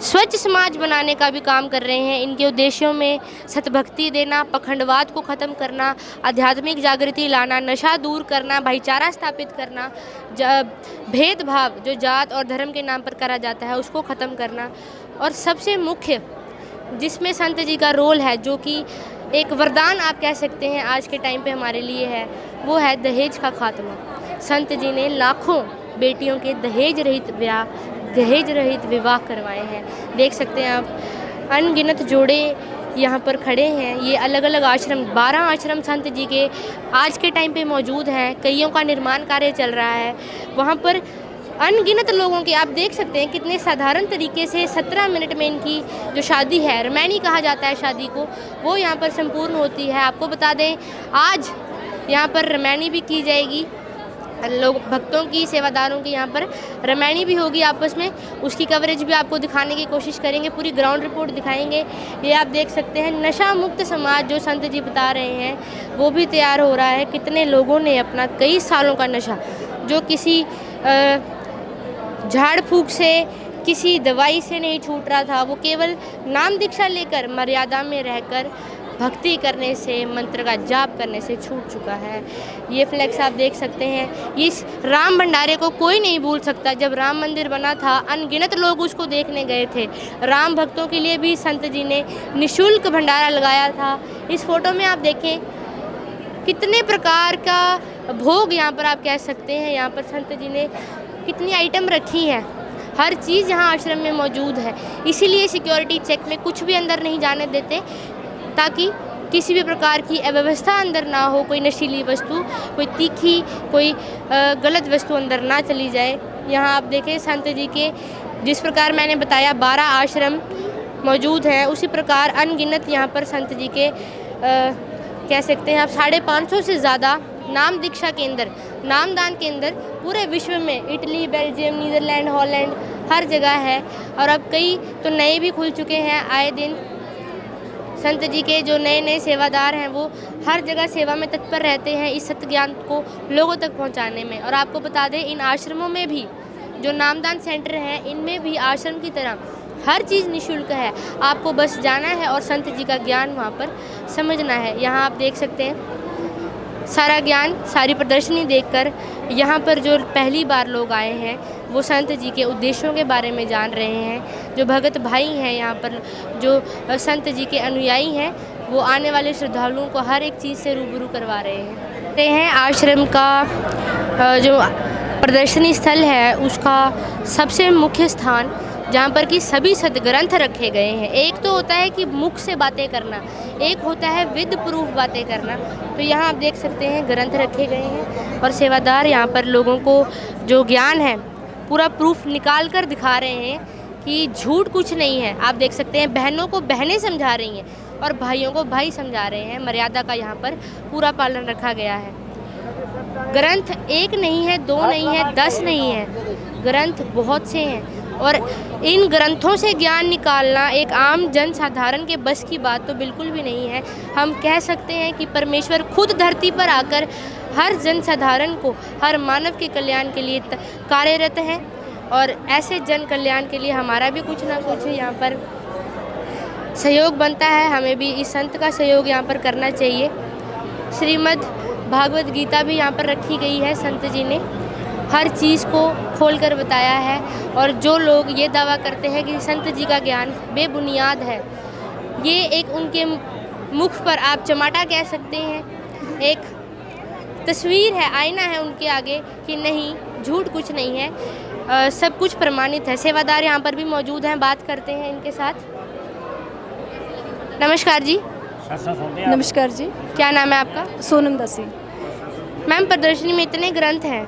स्वच्छ समाज बनाने का भी काम कर रहे हैं। इनके उद्देश्यों में सतभक्ति देना, पखंडवाद को ख़त्म करना, आध्यात्मिक जागृति लाना, नशा दूर करना, भाईचारा स्थापित करना, भेदभाव जो जात और धर्म के नाम पर करा जाता है उसको ख़त्म करना, और सबसे मुख्य जिसमें संत जी का रोल है, जो कि एक वरदान आप कह सकते हैं आज के टाइम पे हमारे लिए है, वो है दहेज का खात्मा। संत जी ने लाखों बेटियों के दहेज रहित विवाह करवाए हैं। देख सकते हैं आप, अनगिनत जोड़े यहाँ पर खड़े हैं। ये अलग अलग आश्रम, 12 आश्रम संत जी के आज के टाइम पे मौजूद हैं। कईयों का निर्माण कार्य चल रहा है। वहाँ पर अनगिनत लोगों के आप देख सकते हैं कितने साधारण तरीके से 17 मिनट में इनकी जो शादी है, रमैनी कहा जाता है शादी को, वो यहाँ पर संपूर्ण होती है। आपको बता दें आज यहाँ पर रमैनी भी की जाएगी, लोग भक्तों की, सेवादारों की यहाँ पर रमैनी भी होगी आपस में। उसकी कवरेज भी आपको दिखाने की कोशिश करेंगे, पूरी ग्राउंड रिपोर्ट दिखाएंगे। ये आप देख सकते हैं नशा मुक्त समाज जो संत जी बता रहे हैं वो भी तैयार हो रहा है। कितने लोगों ने अपना कई सालों का नशा जो किसी झाड़ फूक से, किसी दवाई से नहीं छूट रहा था, वो केवल नाम दीक्षा लेकर, मर्यादा में रहकर भक्ति करने से, मंत्र का जाप करने से छूट चुका है। ये फ्लैक्स आप देख सकते हैं। इस राम भंडारे को कोई नहीं भूल सकता। जब राम मंदिर बना था अनगिनत लोग उसको देखने गए थे। राम भक्तों के लिए भी संत जी ने निःशुल्क भंडारा लगाया था। इस फोटो में आप देखें कितने प्रकार का भोग यहाँ पर आप कह सकते हैं, यहाँ पर संत जी ने कितनी आइटम रखी हैं। हर चीज़ यहाँ आश्रम में मौजूद है। इसीलिए सिक्योरिटी चेक में कुछ भी अंदर नहीं जाने देते, ताकि किसी भी प्रकार की अव्यवस्था अंदर ना हो, कोई नशीली वस्तु, कोई तीखी, कोई गलत वस्तु अंदर ना चली जाए। यहाँ आप देखें संत जी के जिस प्रकार मैंने बताया 12 आश्रम मौजूद हैं, उसी प्रकार अनगिनत यहाँ पर संत जी के कह सकते हैं आप 550 से ज़्यादा नाम दीक्षा केंद्र, नामदान केंद्र पूरे विश्व में, इटली, बेल्जियम, नीदरलैंड, हॉलैंड, हर जगह है। और अब कई तो नए भी खुल चुके हैं। आए दिन संत जी के जो नए नए सेवादार हैं वो हर जगह सेवा में तत्पर रहते हैं इस सत्य ज्ञान को लोगों तक पहुंचाने में। और आपको बता दें इन आश्रमों में भी जो नामदान सेंटर हैं, इनमें भी आश्रम की तरह हर चीज़ निःशुल्क है। आपको बस जाना है और संत जी का ज्ञान वहाँ पर समझना है। यहाँ आप देख सकते हैं सारा ज्ञान, सारी प्रदर्शनी देखकर यहाँ पर जो पहली बार लोग आए हैं वो संत जी के उद्देश्यों के बारे में जान रहे हैं। जो भगत भाई हैं यहाँ पर, जो संत जी के अनुयायी हैं, वो आने वाले श्रद्धालुओं को हर एक चीज़ से रूबरू करवा रहे हैं। आश्रम का जो प्रदर्शनी स्थल है उसका सबसे मुख्य स्थान जहाँ पर कि सभी सदग्रंथ रखे गए हैं। एक तो होता है कि मुख से बातें करना, एक होता है विद प्रूफ बातें करना। तो यहाँ आप देख सकते हैं ग्रंथ रखे गए हैं और सेवादार यहाँ पर लोगों को जो ज्ञान है पूरा प्रूफ निकाल कर दिखा रहे हैं कि झूठ कुछ नहीं है। आप देख सकते हैं बहनों को बहनें समझा रही हैं और भाइयों को भाई समझा रहे हैं। मर्यादा का यहाँ पर पूरा पालन रखा गया है। ग्रंथ एक नहीं है, 2 नहीं है, 10 नहीं है, ग्रंथ बहुत से हैं। और इन ग्रंथों से ज्ञान निकालना एक आम जन साधारण के बस की बात तो बिल्कुल भी नहीं है। हम कह सकते हैं कि परमेश्वर खुद धरती पर आकर हर जन साधारण को, हर मानव के कल्याण के लिए कार्यरत है। और ऐसे जन कल्याण के लिए हमारा भी कुछ ना कुछ यहाँ पर सहयोग बनता है। हमें भी इस संत का सहयोग यहाँ पर करना चाहिए। श्रीमद् भागवत गीता भी यहाँ पर रखी गई है। संत जी ने हर चीज़ को खोलकर बताया है। और जो लोग ये दावा करते हैं कि संत जी का ज्ञान बेबुनियाद है, ये एक उनके मुख पर आप चमाटा कह सकते हैं, एक तस्वीर है, आईना है उनके आगे कि नहीं, झूठ कुछ नहीं है, सब कुछ प्रमाणित है। सेवादार यहाँ पर भी मौजूद हैं, बात करते हैं इनके साथ। नमस्कार जी। नमस्कार जी। क्या नाम है आपका? सोनम दासी। मैम, प्रदर्शनी में इतने ग्रंथ हैं,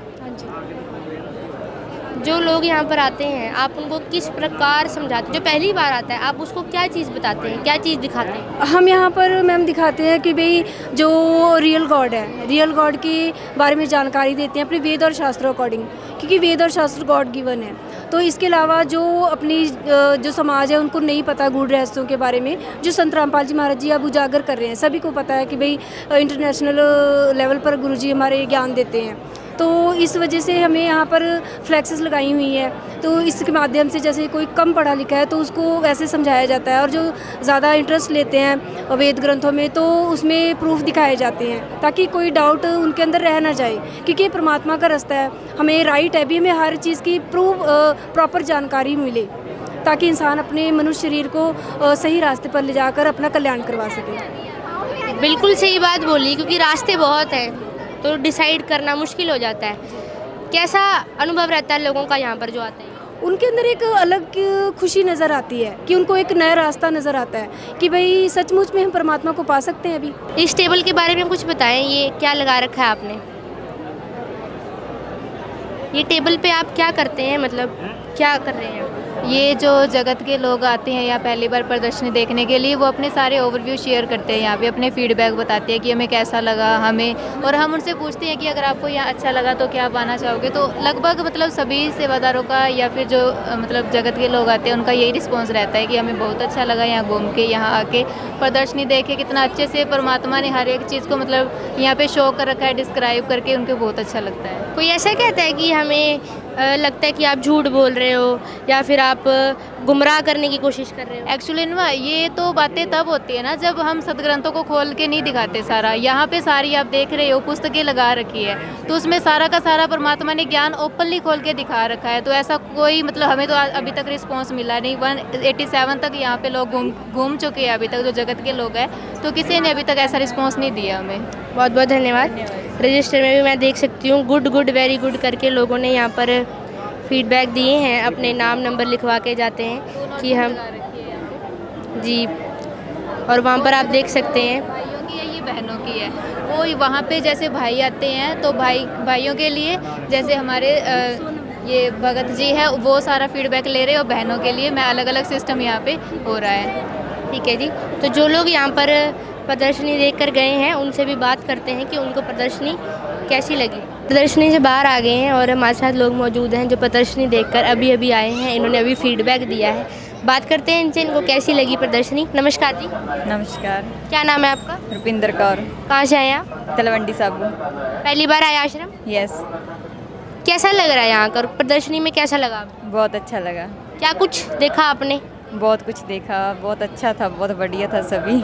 जो लोग यहाँ पर आते हैं आप उनको किस प्रकार समझाते हैं? जो पहली बार आता है आप उसको क्या चीज़ बताते हैं, क्या चीज़ दिखाते हैं? हम यहाँ पर मैम दिखाते हैं कि भाई जो रियल गॉड है, रियल गॉड के बारे में जानकारी देते हैं अपने वेद और शास्त्रों अकॉर्डिंग, क्योंकि वेद और शास्त्र गॉड गिवन है। तो इसके अलावा जो अपनी जो समाज है उनको नहीं पता गूढ़ रहस्यों के बारे में, जो संत रामपाल जी महाराज जी अब उजागर कर रहे हैं। सभी को पता है कि भाई इंटरनेशनल लेवल पर गुरुजी हमारे ज्ञान देते हैं। तो इस वजह से हमें यहाँ पर फ्लैक्सेस लगाई हुई है, तो इसके माध्यम से जैसे कोई कम पढ़ा लिखा है तो उसको वैसे समझाया जाता है, और जो ज़्यादा इंटरेस्ट लेते हैं वेद ग्रंथों में तो उसमें प्रूफ दिखाए जाते हैं ताकि कोई डाउट उनके अंदर रह ना जाए, क्योंकि ये परमात्मा का रास्ता है, हमें राइट है भी, हमें हर चीज़ की प्रॉपर जानकारी मिले ताकि इंसान अपने मनुष्य शरीर को सही रास्ते पर ले जाकर अपना कल्याण करवा सके। बिल्कुल सही बात बोली, क्योंकि रास्ते बहुत हैं तो डिसाइड करना मुश्किल हो जाता है। कैसा अनुभव रहता है लोगों का यहाँ पर जो आते हैं? उनके अंदर एक अलग खुशी नज़र आती है कि उनको एक नया रास्ता नज़र आता है कि भाई सचमुच में हम परमात्मा को पा सकते हैं। अभी इस टेबल के बारे में कुछ बताएं, ये क्या लगा रखा है आपने? ये टेबल पे आप क्या करते हैं, मतलब क्या कर रहे हैं? ये जो जगत के लोग आते हैं यहाँ पहली बार प्रदर्शनी देखने के लिए, वो अपने सारे ओवरव्यू शेयर करते हैं, यहाँ पे अपने फीडबैक बताते हैं कि हमें कैसा लगा हमें, और हम उनसे पूछते हैं कि अगर आपको यहाँ अच्छा लगा तो क्या पाना चाहोगे। तो लगभग मतलब सभी सेवादारों का या फिर जो मतलब जगत के लोग आते हैं उनका यही रिस्पॉन्स रहता है कि हमें बहुत अच्छा लगा यहाँ घूम के, यहाँ आके प्रदर्शनी देखे, कितना अच्छे से परमात्मा ने हर एक चीज़ को मतलब यहाँ पे शो कर रखा है, डिस्क्राइब करके, उनको बहुत अच्छा लगता है। कोई ऐसा कहता है कि हमें लगता है कि आप झूठ बोल रहे हो या फिर आप गुमराह करने की कोशिश कर रहे हो? एक्चुअली ना ये तो बातें तब होती है ना जब हम सदग्रंथों को खोल के नहीं दिखाते सारा। यहाँ पे सारी आप देख रहे हो पुस्तकें लगा रखी है, तो उसमें सारा का सारा परमात्मा ने ज्ञान ओपनली खोल के दिखा रखा है। तो ऐसा कोई मतलब हमें तो अभी तक रिस्पॉन्स मिला नहीं। 187 तक यहाँ पे लोग घूम चुके हैं अभी तक, जो जगत के लोग हैं, तो किसी ने अभी तक ऐसा रिस्पॉन्स नहीं दिया हमें। बहुत बहुत धन्यवाद। रजिस्टर में भी मैं देख सकती हूँ गुड गुड वेरी गुड करके लोगों ने यहाँ पर फीडबैक दिए हैं, अपने नाम नंबर लिखवा के जाते हैं कि हम जी, और वहाँ पर आप देख सकते हैं भाइयों की है, ये बहनों की है। वो वहाँ पे जैसे भाई आते हैं तो भाइयों के लिए जैसे हमारे ये भगत जी है वो सारा फीडबैक ले रहे हैं, और बहनों के लिए मैं अलग अलग सिस्टम यहाँ पे हो रहा है। ठीक है जी। तो जो लोग यहाँ पर प्रदर्शनी देख कर गए हैं उनसे भी बात करते हैं कि उनको प्रदर्शनी कैसी लगी। प्रदर्शनी से बाहर आ गए हैं और हमारे साथ लोग मौजूद हैं जो प्रदर्शनी देखकर अभी अभी आए हैं, इन्होंने अभी फीडबैक दिया है। बात करते हैं इनसे, इनको कैसी लगी प्रदर्शनी। नमस्कार जी। नमस्कार। क्या नाम है आपका? रुपिंदर कौर। कहाँ से आए आप? तलवंडी साबू। पहली बार आए आश्रम? यस। कैसा लग रहा है यहाँ कर प्रदर्शनी में, कैसा लगा आपको? बहुत अच्छा लगा। क्या कुछ देखा आपने? बहुत कुछ देखा, बहुत अच्छा था, बहुत बढ़िया था सभी।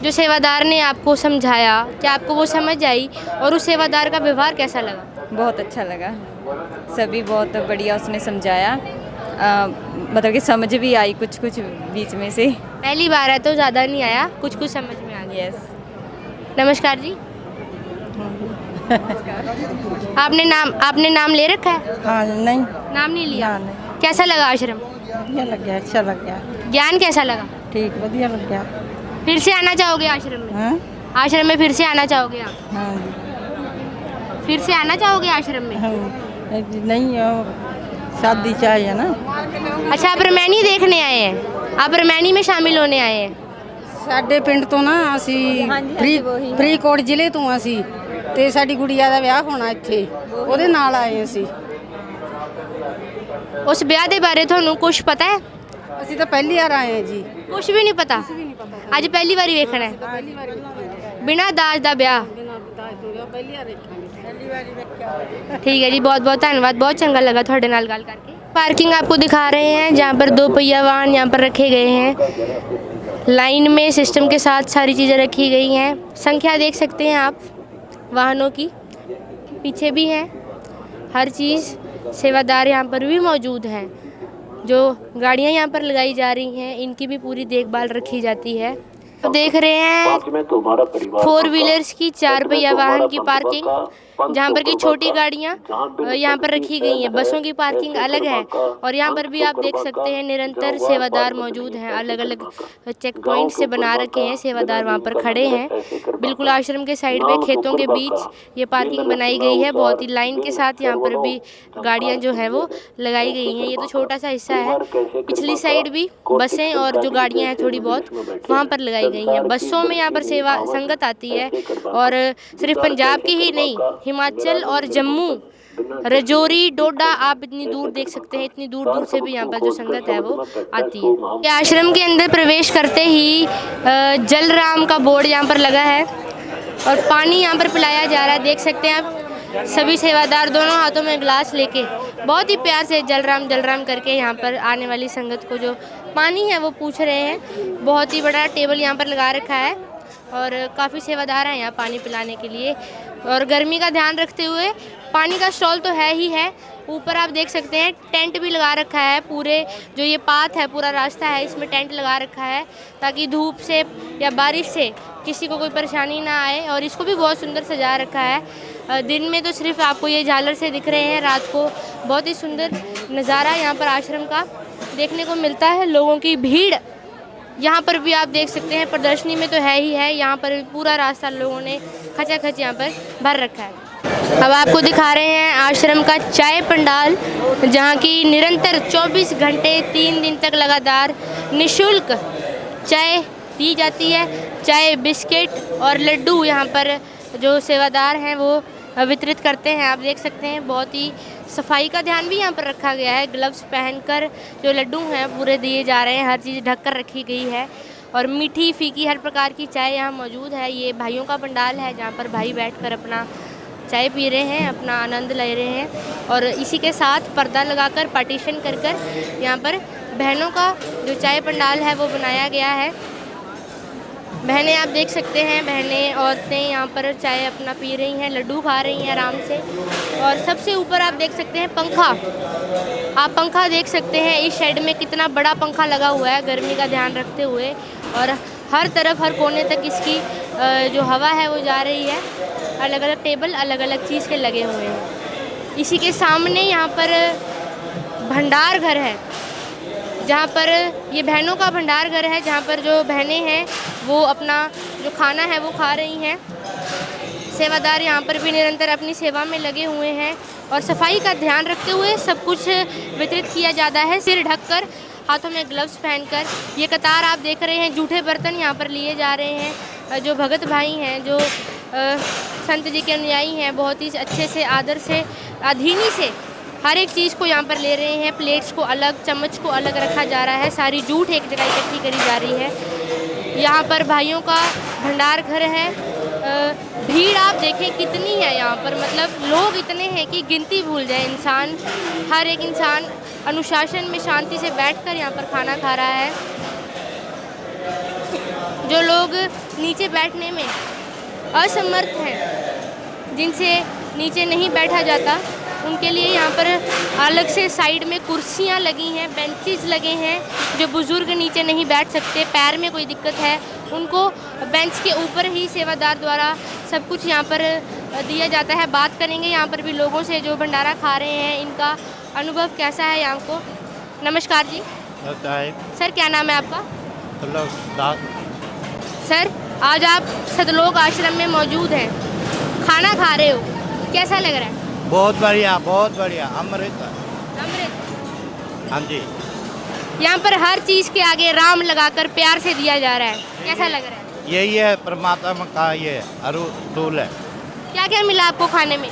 जो सेवादार ने आपको समझाया, क्या आपको वो समझ आई, और उस सेवादार का व्यवहार कैसा लगा? बहुत अच्छा लगा, सभी बहुत बढ़िया उसने समझाया, मतलब कि समझ भी आई कुछ कुछ बीच में से। पहली बार है तो ज़्यादा नहीं आया, कुछ कुछ समझ में आ गया। यस। नमस्कार जी। आपने नाम ले रखा है? हाँ, नहीं नाम नहीं लिया? नहीं। कैसा लगा आश्रम? बढ़िया लग गया, अच्छा लग गया, ज्ञान कैसा लगा? ठीक, बढ़िया लग गया। फिर से आना चाहोगे आश्रम में? हाँ आश्रम में फिर से आना चाहोगे आप? हाँ फिर से आना चाहोगे आश्रम में? हाँ, नहीं शादी चाहिए ना। अच्छा, आप रमैनी देखने आए हैं? आप रमैनी में शामिल होने आए हैं? ਸਾਡੇ ਪਿੰਡ ਤੋਂ ਨਾ ਅਸੀਂ ਫਰੀਦਕੋਟ ਜ਼ਿਲ੍ਹੇ ਤੋਂ ਅਸੀਂ ਤੇ ਸਾਡੀ ਗੁੜੀਆ ਦਾ ਵਿਆਹ ਹੋਣਾ ਇੱਥੇ, ਉਹਦੇ ਨਾਲ ਆਏ ਅਸੀਂ। उस ब्याह के बारे ਤੁਹਾਨੂੰ ਕੁਝ ਪਤਾ ਹੈ? ਅਸੀਂ ਤਾਂ ਪਹਿਲੀ ਵਾਰ ਆਏ ਹਾਂ ਜੀ। ਕੁਝ ਵੀ ਨਹੀਂ ਪਤਾ? ਅੱਜ ਪਹਿਲੀ ਵਾਰੀ ਵੇਖਣਾ ਹੈ? ਪਹਿਲੀ ਵਾਰੀ ਬਿਨਾਂ ਦਾਜ ਦਾ ਵਿਆਹ? ਬਿਨਾਂ ਦਾਜ ਤੋਂ ਵਿਆਹ ਪਹਿਲੀ ਵਾਰ ਵੇਖਾਂਗੇ, ਪਹਿਲੀ ਵਾਰੀ ਵੇਖਿਆ। ठीक है जी, बहुत बहुत धन्यवाद, बहुत चंगा लगा थोड़े नाल गल करके। पार्किंग आपको दिखा रहे हैं जहाँ पर 2 पहिया वाहन यहाँ पर रखे गए हैं, लाइन में सिस्टम के साथ सारी चीज़ें रखी गई हैं। संख्या देख सकते हैं आप वाहनों की, पीछे भी हैं, हर चीज़। सेवादार यहाँ पर भी मौजूद हैं। जो गाड़ियाँ यहाँ पर लगाई जा रही हैं इनकी भी पूरी देखभाल रखी जाती है। तो देख रहे हैं 4 व्हीलर्स की 4 पहिया वाहन की पार्किंग, जहाँ पर की छोटी गाड़ियाँ यहाँ पर रखी गई हैं। बसों की पार्किंग अलग है, और यहाँ पर भी आप देख सकते हैं निरंतर सेवादार मौजूद हैं। अलग अलग चेक पॉइंट से बना रखे हैं, सेवादार वहाँ पर खड़े हैं। बिल्कुल आश्रम के साइड में खेतों के बीच ये पार्किंग बनाई गई है, बहुत ही लाइन के साथ। यहाँ पर भी गाड़ियाँ जो हैं वो लगाई गई हैं। ये तो छोटा सा हिस्सा है, पिछली साइड भी बसें और जो गाड़ियाँ हैं थोड़ी बहुत वहाँ पर लगाई गई हैं। बसों में यहाँ पर सेवा संगत आती है, और सिर्फ पंजाब की ही नहीं, हिमाचल और जम्मू, रजौरी, डोडा, आप इतनी दूर देख सकते हैं, इतनी दूर दूर से भी यहाँ पर जो संगत है वो आती है। ये आश्रम के अंदर प्रवेश करते ही जलराम का बोर्ड यहाँ पर लगा है, और पानी यहाँ पर पिलाया जा रहा है। देख सकते हैं आप सभी सेवादार दोनों हाथों में ग्लास लेके बहुत ही प्यार से जलराम करके यहाँ पर आने वाली संगत को जो पानी है वो पूछ रहे हैं। बहुत ही बड़ा टेबल यहाँ पर लगा रखा है और काफ़ी सेवादार हैं यहाँ पानी पिलाने के लिए। और गर्मी का ध्यान रखते हुए पानी का स्टॉल तो है ही है, ऊपर आप देख सकते हैं टेंट भी लगा रखा है। पूरे जो ये पाथ है, पूरा रास्ता है, इसमें टेंट लगा रखा है ताकि धूप से या बारिश से किसी को कोई परेशानी ना आए। और इसको भी बहुत सुंदर सजा रखा है। दिन में तो सिर्फ आपको ये झालर से दिख रहे हैं, रात को बहुत ही सुंदर नज़ारा यहाँ पर आश्रम का देखने को मिलता है। लोगों की भीड़ यहाँ पर भी आप देख सकते हैं, प्रदर्शनी में तो है ही है, यहाँ पर पूरा रास्ता लोगों ने खचाखच यहाँ पर भर रखा है। अब आपको दिखा रहे हैं आश्रम का चाय पंडाल, जहाँ की निरंतर 24 घंटे 3 दिन तक लगातार निःशुल्क चाय दी जाती है। चाय, बिस्किट और लड्डू यहाँ पर जो सेवादार हैं वो वितरित करते हैं। आप देख सकते हैं बहुत ही सफाई का ध्यान भी यहाँ पर रखा गया है। ग्लव्स पहनकर जो लड्डू हैं पूरे दिए जा रहे हैं, हर चीज़ ढक कर रखी गई है। और मीठी फीकी हर प्रकार की चाय यहाँ मौजूद है। ये भाइयों का पंडाल है जहाँ पर भाई बैठकर अपना चाय पी रहे हैं, अपना आनंद ले रहे हैं। और इसी के साथ पर्दा लगाकर पार्टीशन कर कर यहाँ पर बहनों का जो चाय पंडाल है वो बनाया गया है। बहनें आप देख सकते हैं, बहनें औरतें यहाँ पर चाय अपना पी रही हैं, लड्डू खा रही हैं आराम से। और सबसे ऊपर आप देख सकते हैं पंखा, आप पंखा देख सकते हैं। इस शेड में कितना बड़ा पंखा लगा हुआ है गर्मी का ध्यान रखते हुए, और हर तरफ हर कोने तक इसकी जो हवा है वो जा रही है। अलग अलग टेबल अलग अलग चीज़ के लगे हुए हैं। इसी के सामने यहाँ पर भंडार घर है, जहाँ पर ये बहनों का भंडार घर है, जहाँ पर जो बहनें हैं वो अपना जो खाना है वो खा रही हैं। सेवादार यहाँ पर भी निरंतर अपनी सेवा में लगे हुए हैं और सफाई का ध्यान रखते हुए सब कुछ वितरित किया जाता है। सिर ढककर, हाथों में ग्लव्स पहनकर। ये कतार आप देख रहे हैं, जूठे बर्तन यहाँ पर लिए जा रहे हैं। जो भगत भाई हैं, जो संत जी के अनुयायी हैं, बहुत ही अच्छे से आदर से अधीनी से हर एक चीज़ को यहाँ पर ले रहे हैं। प्लेट्स को अलग, चम्मच को अलग रखा जा रहा है। सारी जूठ एक जगह इकट्ठी करी जा रही है। यहाँ पर भाइयों का भंडार घर है। भीड़ आप देखें कितनी है यहाँ पर, मतलब लोग इतने हैं कि गिनती भूल जाए इंसान। हर एक इंसान अनुशासन में शांति से बैठकर यहाँ पर खाना खा रहा है। जो लोग नीचे बैठने में असमर्थ हैं, जिनसे नीचे नहीं बैठा जाता, उनके लिए यहाँ पर अलग से साइड में कुर्सियाँ लगी हैं, बेंचेस लगे हैं। जो बुज़ुर्ग नीचे नहीं बैठ सकते, पैर में कोई दिक्कत है, उनको बेंच के ऊपर ही सेवादार द्वारा सब कुछ यहाँ पर दिया जाता है। बात करेंगे यहाँ पर भी लोगों से जो भंडारा खा रहे हैं, इनका अनुभव कैसा है यहाँ को। नमस्कार जी। सर क्या नाम है आपका? सर आज आप सतलोक आश्रम में मौजूद हैं, खाना खा रहे हो, कैसा लग रहा है? बहुत बढ़िया, बहुत बढ़िया। अमृत। हाँ जी। यहाँ पर हर चीज़ के आगे राम लगाकर प्यार से दिया जा रहा है, कैसा लग रहा है? यही है परमात्मा का ये अरूल है। क्या क्या मिला आपको खाने में?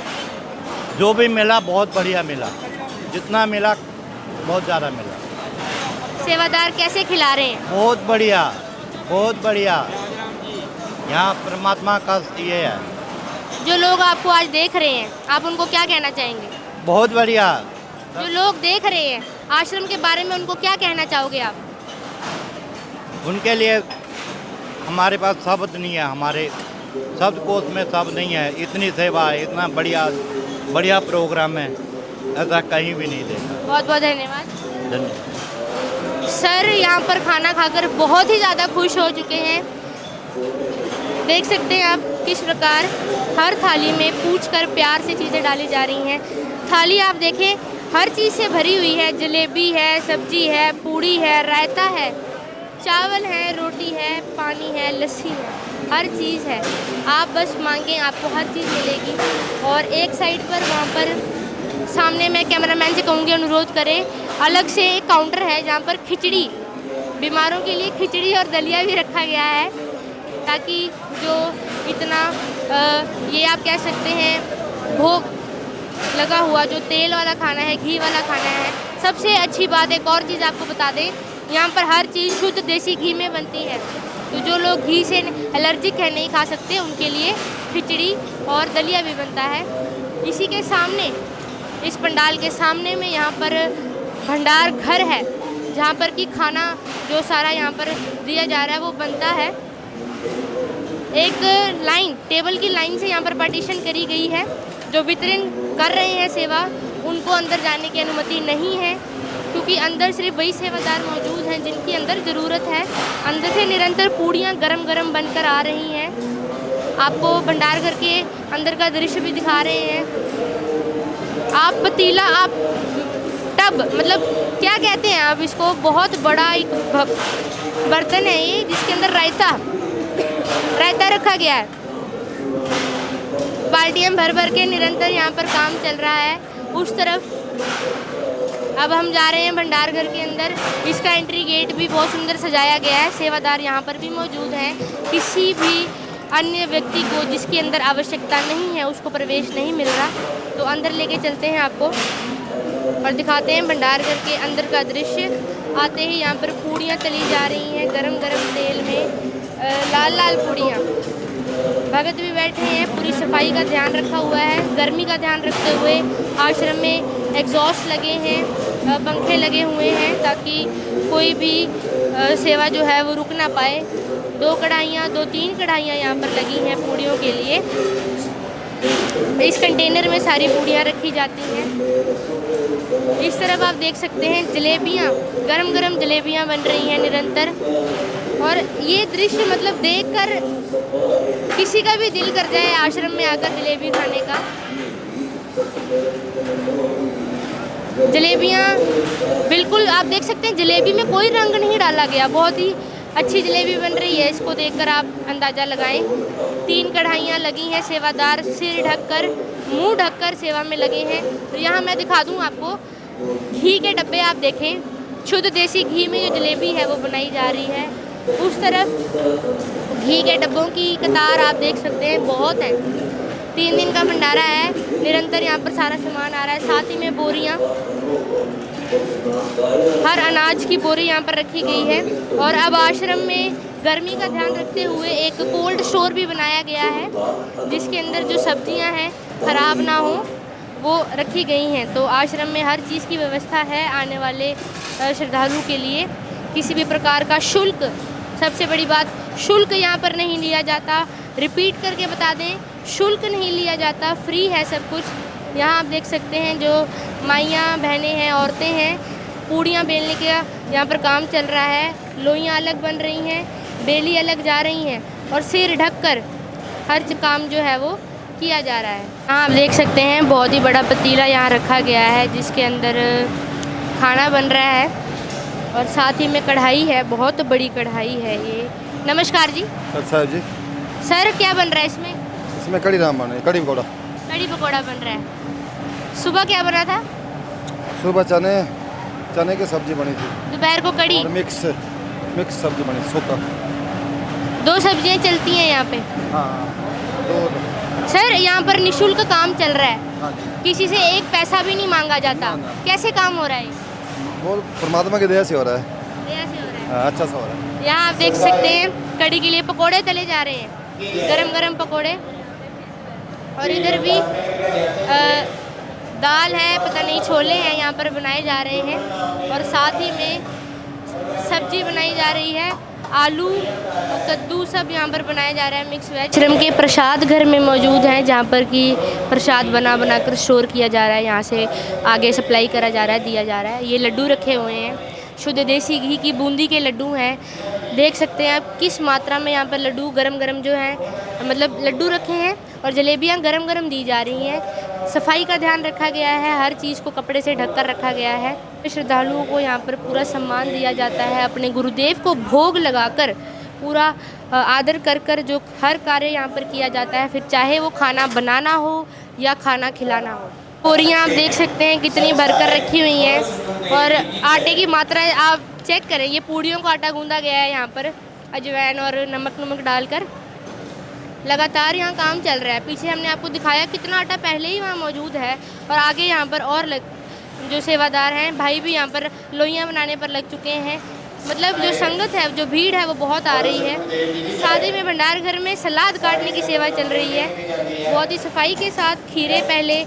जो भी मिला बहुत बढ़िया मिला, जितना मिला बहुत ज़्यादा मिला। सेवादार कैसे खिला रहे हैं? बहुत बढ़िया, बहुत बढ़िया। यहाँ परमात्मा का ये है। जो लोग आपको आज देख रहे हैं, आप उनको क्या कहना चाहेंगे? बहुत बढ़िया। जो लोग देख रहे हैं आश्रम के बारे में, उनको क्या कहना चाहोगे आप? उनके लिए हमारे पास शब्द नहीं है, हमारे शब्द कोश में शब्द नहीं है। इतनी सेवा है, इतना बढ़िया बढ़िया प्रोग्राम है, ऐसा कहीं भी नहीं देखा। बहुत बहुत धन्यवाद। धन्यवाद। सर यहाँ पर खाना खाकर बहुत ही ज़्यादा खुश हो चुके हैं। देख सकते हैं आप किस प्रकार हर थाली में पूछकर प्यार से चीज़ें डाली जा रही हैं। थाली आप देखें हर चीज़ से भरी हुई है। जलेबी है, सब्जी है, पूड़ी है, रायता है, चावल है, रोटी है, पानी है, लस्सी है, हर चीज़ है। आप बस मांगें, आपको हर चीज़ मिलेगी। और एक साइड पर वहाँ पर सामने मैं कैमरामैन से कहूँगी अनुरोध करें, अलग से एक काउंटर है जहाँ पर खिचड़ी, बीमारों के लिए खिचड़ी और दलिया भी रखा गया है, ताकि जो इतना ये आप कह सकते हैं भोग लगा हुआ जो तेल वाला खाना है, घी वाला खाना है। सबसे अच्छी बात एक और चीज़ आपको बता दें, यहाँ पर हर चीज़ शुद्ध देसी घी में बनती है। तो जो लोग घी से एलर्जिक है, नहीं खा सकते, उनके लिए खिचड़ी और दलिया भी बनता है। इसी के सामने, इस पंडाल के सामने में यहाँ पर भंडार घर है, जहाँ पर कि खाना जो सारा यहाँ पर दिया जा रहा है वो बनता है। एक लाइन, टेबल की लाइन से यहाँ पर पार्टीशन करी गई है। जो वितरण कर रहे हैं सेवा, उनको अंदर जाने की अनुमति नहीं है, क्योंकि अंदर सिर्फ वही सेवादार मौजूद हैं जिनकी अंदर ज़रूरत है। अंदर से निरंतर पूड़ियाँ गरम गरम बनकर आ रही हैं। आपको भंडार घर के अंदर का दृश्य भी दिखा रहे हैं। आप पतीला, आप टब, मतलब क्या कहते हैं आप इसको, बहुत बड़ा एक बर्तन है ये, जिसके अंदर रायता रखा गया है। बाल्टियाँ भर भर के निरंतर यहाँ पर काम चल रहा है। उस तरफ अब हम जा रहे हैं भंडार घर के अंदर। इसका एंट्री गेट भी बहुत सुंदर सजाया गया है। सेवादार यहाँ पर भी मौजूद हैं। किसी भी अन्य व्यक्ति को जिसकी अंदर आवश्यकता नहीं है उसको प्रवेश नहीं मिल रहा। तो अंदर लेके चलते हैं आपको और दिखाते हैं भंडार घर के अंदर का दृश्य। आते ही यहाँ पर पूड़ियाँ तली जा रही हैं गरम गरम तेल में, लाल लाल पूड़ियाँ। भगत भी बैठे हैं, पूरी सफाई का ध्यान रखा हुआ है। गर्मी का ध्यान रखते हुए आश्रम में एग्जॉस्ट लगे हैं, पंखे लगे हुए हैं, ताकि कोई भी सेवा जो है वो रुक ना पाए। 2-3 कढ़ाइयाँ यहाँ पर लगी हैं पूड़ियों के लिए। इस कंटेनर में सारी पूड़ियाँ रखी जाती हैं। इस तरफ आप देख सकते हैं जलेबियाँ, गरम गरम जलेबियाँ बन रही हैं निरंतर। और ये दृश्य मतलब देखकर किसी का भी दिल कर जाए आश्रम में आकर जलेबी खाने का। जलेबियाँ बिल्कुल आप देख सकते हैं, जलेबी में कोई रंग नहीं डाला गया। बहुत ही अच्छी जलेबी बन रही है, इसको देखकर आप अंदाज़ा लगाएं। 3 कढ़ाइयाँ लगी हैं, सेवादार सिर ढककर, मुंह ढककर सेवा में लगे हैं। तो यहाँ मैं दिखा दूँ आपको, घी के डब्बे आप देखें, शुद्ध देसी घी में जो जलेबी है वो बनाई जा रही है। उस तरफ घी के डब्बों की कतार आप देख सकते हैं, बहुत है। 3 दिन का भंडारा है, निरंतर यहाँ पर सारा सामान आ रहा है। साथ ही में बोरियाँ, हर अनाज की बोरी यहाँ पर रखी गई है। और अब आश्रम में गर्मी का ध्यान रखते हुए एक कोल्ड स्टोर भी बनाया गया है, जिसके अंदर जो सब्जियाँ हैं ख़राब ना हो वो रखी गई हैं। तो आश्रम में हर चीज़ की व्यवस्था है आने वाले श्रद्धालु के लिए। किसी भी प्रकार का शुल्क, सबसे बड़ी बात, शुल्क यहाँ पर नहीं लिया जाता। रिपीट करके बता दें, शुल्क नहीं लिया जाता, फ्री है सब कुछ। यहाँ आप देख सकते हैं जो माइयाँ बहनें हैं, औरतें हैं, पूड़ियाँ बेलने का यहाँ पर काम चल रहा है। लोइयाँ अलग बन रही हैं, बेली अलग जा रही हैं, और सिर ढककर हर काम जो है वो किया जा रहा है। यहाँ आप देख सकते हैं बहुत ही बड़ा पतीला यहाँ रखा गया है, जिसके अंदर खाना बन रहा है। और साथ ही में कढ़ाई है, बहुत बड़ी कढ़ाई है ये। नमस्कार जी। अच्छा जी। सर क्या बन रहा है इसमें? इसमें कड़ी राम बन रही, कड़ी पकौड़ा। कड़ी पकौड़ा बन रहा है। सुबह क्या बना था? सुबह चने की सब्जी बनी थी। दोपहर को कड़ी और मिक्स सब्जी बनी, सूखा। 2 सब्जियां चलती हैं यहाँ पे? हाँ, 2। सर यहाँ पर निःशुल्क काम चल रहा है। हाँ, किसी से एक पैसा भी नहीं मांगा जाता। कैसे काम हो रहा है? बोल परमात्मा की दया से हो रहा है। दया से हो रहा है। हाँ, अच्छा सा हो रहा है। यहाँ आप देख सकते हैं कड़ी के लिए पकोड़े तले जा रहे हैं, गरम गरम पकोड़े। और इधर भी दाल है, पता नहीं छोले हैं, यहाँ पर बनाए जा रहे हैं। और साथ ही में सब्जी बनाई जा रही है, आलू कद्दू सब यहाँ पर बनाया जा रहा है, मिक्स वेज। आश्रम के प्रसाद घर में मौजूद हैं, जहाँ पर कि प्रसाद बना कर स्टोर किया जा रहा है। यहाँ से आगे सप्लाई करा जा रहा है, दिया जा रहा है। ये लड्डू रखे हुए हैं, शुद्ध देसी घी की बूंदी के लड्डू हैं। देख सकते हैं आप किस मात्रा में यहाँ पर लड्डू गरम गरम जो है, मतलब लड्डू रखे हैं और जलेबियाँ गरम गरम दी जा रही हैं। सफाई का ध्यान रखा गया है, हर चीज़ को कपड़े से ढक कर रखा गया है। श्रद्धालुओं को यहाँ पर पूरा सम्मान दिया जाता है, अपने गुरुदेव को भोग लगाकर पूरा आदर कर कर जो हर कार्य यहाँ पर किया जाता है, फिर चाहे वो खाना बनाना हो या खाना खिलाना हो। बोरियाँ आप देख सकते हैं कितनी भरकर रखी हुई हैं, और आटे की मात्रा आप चेक करें। ये पूड़ियों का आटा गूंदा गया है यहाँ पर अजवाइन और नमक डालकर। लगातार यहाँ काम चल रहा है। पीछे हमने आपको दिखाया कितना आटा पहले ही वहाँ मौजूद है, और आगे यहाँ पर और जो सेवादार हैं भाई भी यहाँ पर लोइयाँ बनाने पर लग चुके हैं। मतलब जो संगत है, जो भीड़ है वो बहुत आ रही है। शादी में भंडार घर में सलाद काटने की सेवा चल रही है। बहुत ही सफाई के साथ खीरे पहले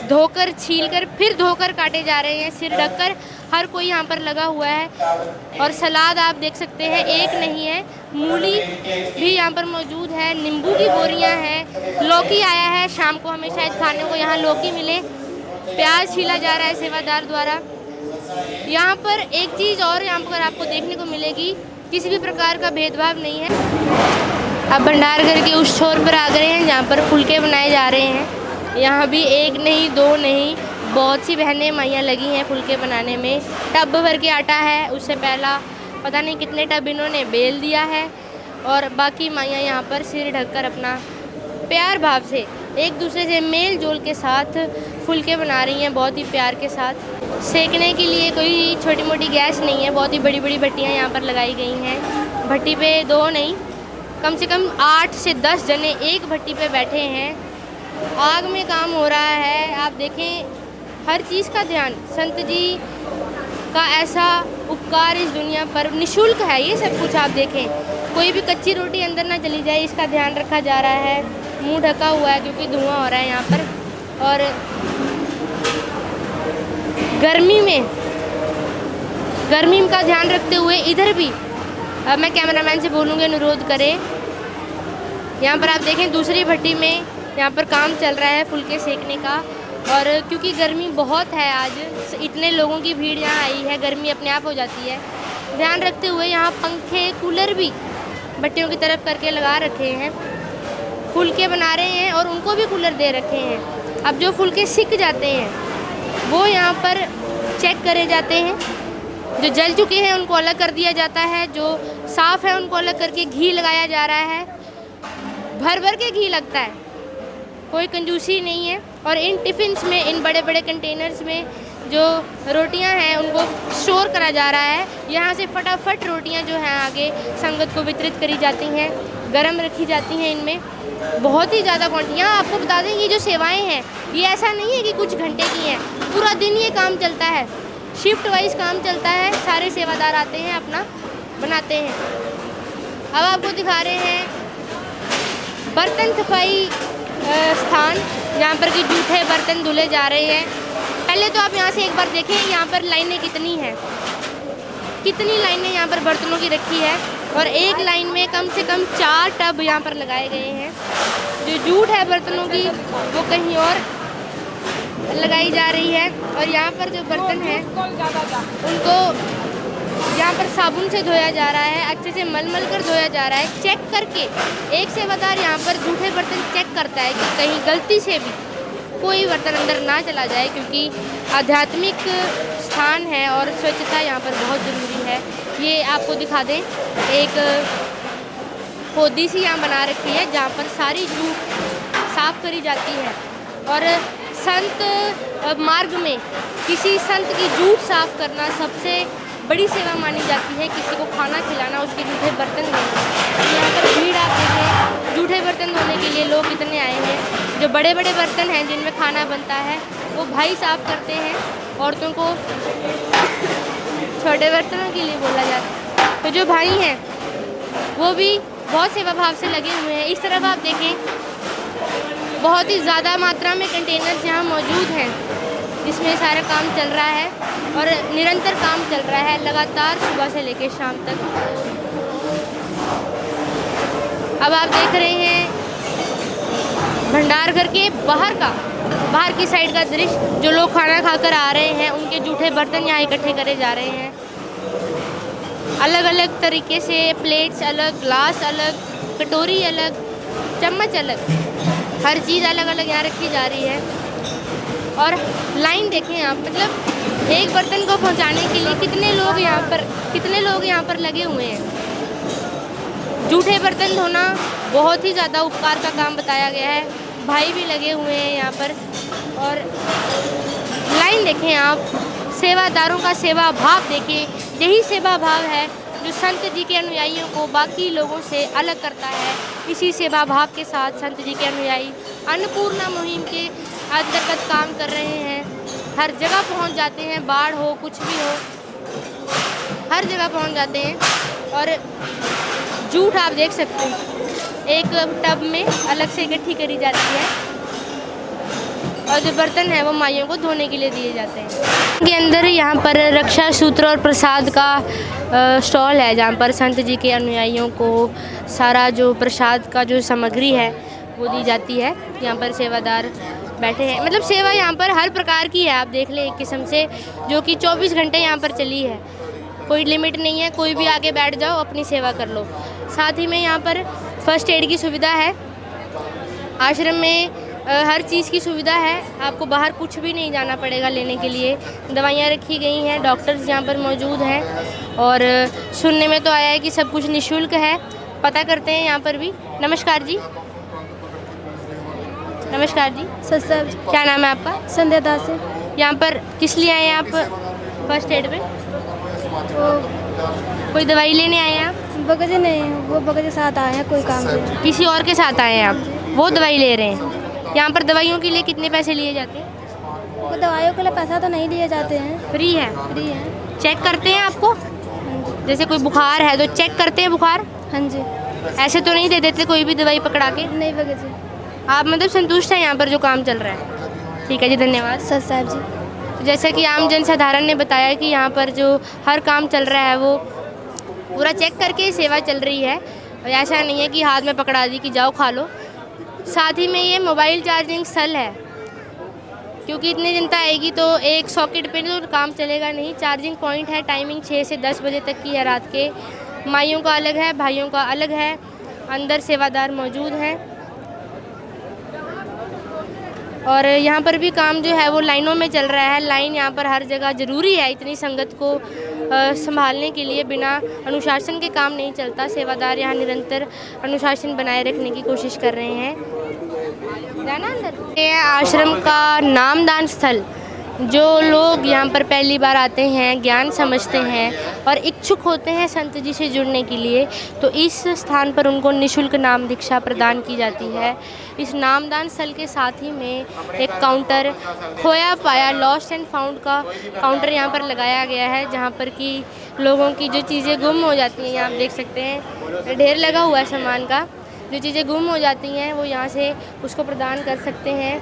धोकर, छीलकर, फिर धोकर काटे जा रहे हैं, सिर ढककर हर कोई यहाँ पर लगा हुआ है। और सलाद आप देख सकते हैं, एक नहीं है, मूली भी यहाँ पर मौजूद है, नींबू की बोरियाँ हैं, लौकी आया है, शाम को हमें शायद खाने को यहाँ लौकी मिले, प्याज छीला जा रहा है सेवादार द्वारा। यहाँ पर एक चीज़ और यहाँ पर आपको देखने को मिलेगी, किसी भी प्रकार का भेदभाव नहीं है। अब भंडार घर के उस छोर पर आ गए हैं जहाँ पर फुलके बनाए जा रहे हैं। यहाँ भी एक नहीं, दो नहीं, बहुत सी बहनें माइयाँ लगी हैं फुलके बनाने में। टब भर के आटा है, उससे पहला पता नहीं कितने टब इन्होंने बेल दिया है। और बाकी माइयाँ यहाँ पर सिर ढककर अपना प्यार भाव से, एक दूसरे से मेल जोल के साथ फुलके बना रही हैं, बहुत ही प्यार के साथ। सेकने के लिए कोई छोटी मोटी गैस नहीं है, बहुत ही बड़ी बड़ी भट्टियाँ यहाँ पर लगाई गई हैं। भट्टी पे दो नहीं, कम से कम 8 से 10 जने एक भट्टी पे बैठे हैं। आग में काम हो रहा है। आप देखें, हर चीज़ का ध्यान, संत जी का ऐसा उपकार इस दुनिया पर निःशुल्क है ये सब कुछ। आप देखें, कोई भी कच्ची रोटी अंदर ना चली जाए, इसका ध्यान रखा जा रहा है। मुंह ढका हुआ है क्योंकि धुआं हो रहा है यहाँ पर। और गर्मी का ध्यान रखते हुए इधर भी मैं कैमरामैन से बोलूँगी अनुरोध करें। यहाँ पर आप देखें, दूसरी भट्टी में यहाँ पर काम चल रहा है फुलके सेकने का। और क्योंकि गर्मी बहुत है, आज इतने लोगों की भीड़ यहाँ आई है, गर्मी अपने आप हो जाती है। ध्यान रखते हुए यहाँ पंखे, कूलर भी भट्टियों की तरफ करके लगा रखे हैं। फुलके बना रहे हैं और उनको भी कूलर दे रखे हैं। अब जो फुलके सिक जाते हैं वो यहाँ पर चेक करे जाते हैं। जो जल चुके हैं उनको अलग कर दिया जाता है, जो साफ़ है उनको अलग करके घी लगाया जा रहा है। भर भर के घी लगता है, कोई कंजूसी नहीं है। और इन टिफ़िन्स में, इन बड़े बड़े कंटेनर्स में जो रोटियां हैं उनको स्टोर करा जा रहा है। यहाँ से फटाफट रोटियां जो हैं आगे संगत को वितरित करी जाती हैं, गरम रखी जाती हैं। इनमें बहुत ही ज़्यादा क्वांटिटियाँ। आपको बता दें, ये जो सेवाएं हैं ये ऐसा नहीं है कि कुछ घंटे की हैं, पूरा दिन ये काम चलता है, शिफ्ट वाइज काम चलता है। सारे सेवादार आते हैं, अपना बनाते हैं। अब आपको दिखा रहे हैं बर्तन सफाई स्थान, जहाँ पर कि जूठे बर्तन धुले जा रहे हैं। पहले तो आप यहाँ से एक बार देखें, यहाँ पर लाइनें कितनी हैं, कितनी लाइनें यहाँ पर बर्तनों की रखी है। और एक लाइन में कम से कम 4 टब यहाँ पर लगाए गए हैं। जो जूठ है बर्तनों की वो कहीं और लगाई जा रही है। और यहाँ पर जो बर्तन हैं उनको यहाँ पर साबुन से धोया जा रहा है, अच्छे से मल कर धोया जा रहा है, चेक करके। एक सेवादार यहाँ पर जूठे बर्तन चेक करता है कि कहीं गलती से भी कोई बर्तन अंदर ना चला जाए, क्योंकि आध्यात्मिक स्थान है और स्वच्छता यहाँ पर बहुत ज़रूरी है। ये आपको दिखा दें, एक होदी सी यहाँ बना रखी है जहाँ पर सारी जूठ साफ़ करी जाती है। और संत मार्ग में किसी संत की जूठ साफ़ करना सबसे बड़ी सेवा मानी जाती है। किसी को खाना खिलाना, उसके जूठे बर्तन धोना। यहाँ पर भीड़ आप देखें, जूठे बर्तन धोने के लिए लोग इतने आए हैं। जो बड़े बड़े बर्तन हैं जिनमें खाना बनता है वो भाई साफ़ करते हैं, औरतों को छोटे बर्तनों के लिए बोला जाता है। तो जो भाई हैं वो भी बहुत सेवा भाव से लगे हुए हैं। इस तरफ आप देखें, बहुत ही ज़्यादा मात्रा में कंटेनर्स यहाँ मौजूद हैं जिसमें सारा काम चल रहा है और निरंतर काम चल रहा है, लगातार सुबह से लेकर शाम तक। अब आप देख रहे हैं भंडार घर के बाहर की साइड का दृश्य। जो लोग खाना खाकर आ रहे हैं उनके जूठे बर्तन यहाँ इकट्ठे करे जा रहे हैं। अलग अलग तरीके से प्लेट्स अलग, ग्लास अलग, कटोरी अलग, चम्मच अलग, हर चीज़ अलग अलग यहाँ रखी जा रही है। और लाइन देखें आप, मतलब एक बर्तन को पहुँचाने के लिए कितने लोग यहाँ पर लगे हुए हैं। जूठे बर्तन धोना बहुत ही ज़्यादा उपकार का काम बताया गया है। भाई भी लगे हुए हैं यहाँ पर। और लाइन देखें आप, सेवादारों का सेवा भाव देखिए। यही सेवा भाव है जो संत जी के अनुयायियों को बाकी लोगों से अलग करता है। इसी सेवा भाव के साथ संत जी के अनुयायी अन्नपूर्णा मुहिम के अंतर्गत काम कर रहे हैं। हर जगह पहुंच जाते हैं, बाढ़ हो कुछ भी हो। हर जगह पहुंच जाते हैं। और जूठ आप देख सकते हैं, एक टब में अलग से इकट्ठी करी जाती है और जो बर्तन है वो माइयों को धोने के लिए दिए जाते हैं। के अंदर यहाँ पर रक्षा सूत्र और प्रसाद का स्टॉल है, जहाँ पर संत जी के अनुयायियों को सारा जो प्रसाद का जो सामग्री है वो दी जाती है। यहाँ पर सेवादार बैठे हैं, मतलब सेवा यहाँ पर हर प्रकार की है, आप देख लें, एक किस्म से, जो कि 24 घंटे यहाँ पर चली है। कोई लिमिट नहीं है, कोई भी आके बैठ जाओ, अपनी सेवा कर लो। साथ ही में यहाँ पर फर्स्ट एड की सुविधा है। आश्रम में हर चीज़ की सुविधा है, आपको बाहर कुछ भी नहीं जाना पड़ेगा लेने के लिए। दवाइयाँ रखी गई हैं, डॉक्टर्स यहाँ पर मौजूद हैं और सुनने में तो आया है कि सब कुछ निःशुल्क है। पता करते हैं यहाँ पर भी। नमस्कार जी। नमस्कार जी। सर क्या नाम है आपका? संध्या दास है। यहाँ पर किस लिए आए हैं आप फर्स्ट एड में? कोई दवाई लेने आए हैं आप? बगज नहीं, वो बगज के साथ आए हैं कोई काम से। किसी और के साथ आए हैं आप, वो दवाई ले रहे हैं। यहाँ पर दवाइयों के लिए कितने पैसे लिए जाते हैं? वो दवाइयों के लिए पैसा तो नहीं लिए जाते हैं, फ्री है। फ्री है। चेक करते हैं आपको? जैसे कोई बुखार है तो चेक करते हैं बुखार? हाँ जी। ऐसे तो नहीं दे देते कोई भी दवाई पकड़ा के? नहीं, बगज से। आप मतलब संतुष्ट हैं यहाँ पर जो काम चल रहा है? ठीक है जी, धन्यवाद। सर साहब जी। तो जैसा कि आम जन साधारण ने बताया कि यहाँ पर जो हर काम चल रहा है वो पूरा चेक करके सेवा चल रही है, और ऐसा नहीं है कि हाथ में पकड़ा दी कि जाओ खा लो। साथ ही में ये मोबाइल चार्जिंग स्थल है, क्योंकि इतनी जनता आएगी तो एक सॉकेट पे तो काम चलेगा नहीं। चार्जिंग पॉइंट है, टाइमिंग 6 से 10 बजे तक की है रात के। माइयों का अलग है, भाइयों का अलग है। अंदर सेवादार मौजूद हैं और यहाँ पर भी काम जो है वो लाइनों में चल रहा है। लाइन यहाँ पर हर जगह ज़रूरी है, इतनी संगत को संभालने के लिए बिना अनुशासन के काम नहीं चलता। सेवादार यहाँ निरंतर अनुशासन बनाए रखने की कोशिश कर रहे हैं। जाना अंदर। ये आश्रम का नामदान स्थल, जो लोग यहाँ पर पहली बार आते हैं, ज्ञान समझते हैं और इच्छुक होते हैं संत जी से जुड़ने के लिए, तो इस स्थान पर उनको निःशुल्क नाम दीक्षा प्रदान की जाती है। इस नामदान स्थल के साथ ही में एक काउंटर, खोया पाया लॉस्ट एंड फाउंड का काउंटर यहाँ पर लगाया गया है, जहाँ पर कि लोगों की जो चीज़ें गुम हो जाती हैं, यहाँ आप देख सकते हैं ढेर लगा हुआ है सामान का। जो चीज़ें गुम हो जाती हैं वो यहाँ से उसको प्रदान कर सकते हैं।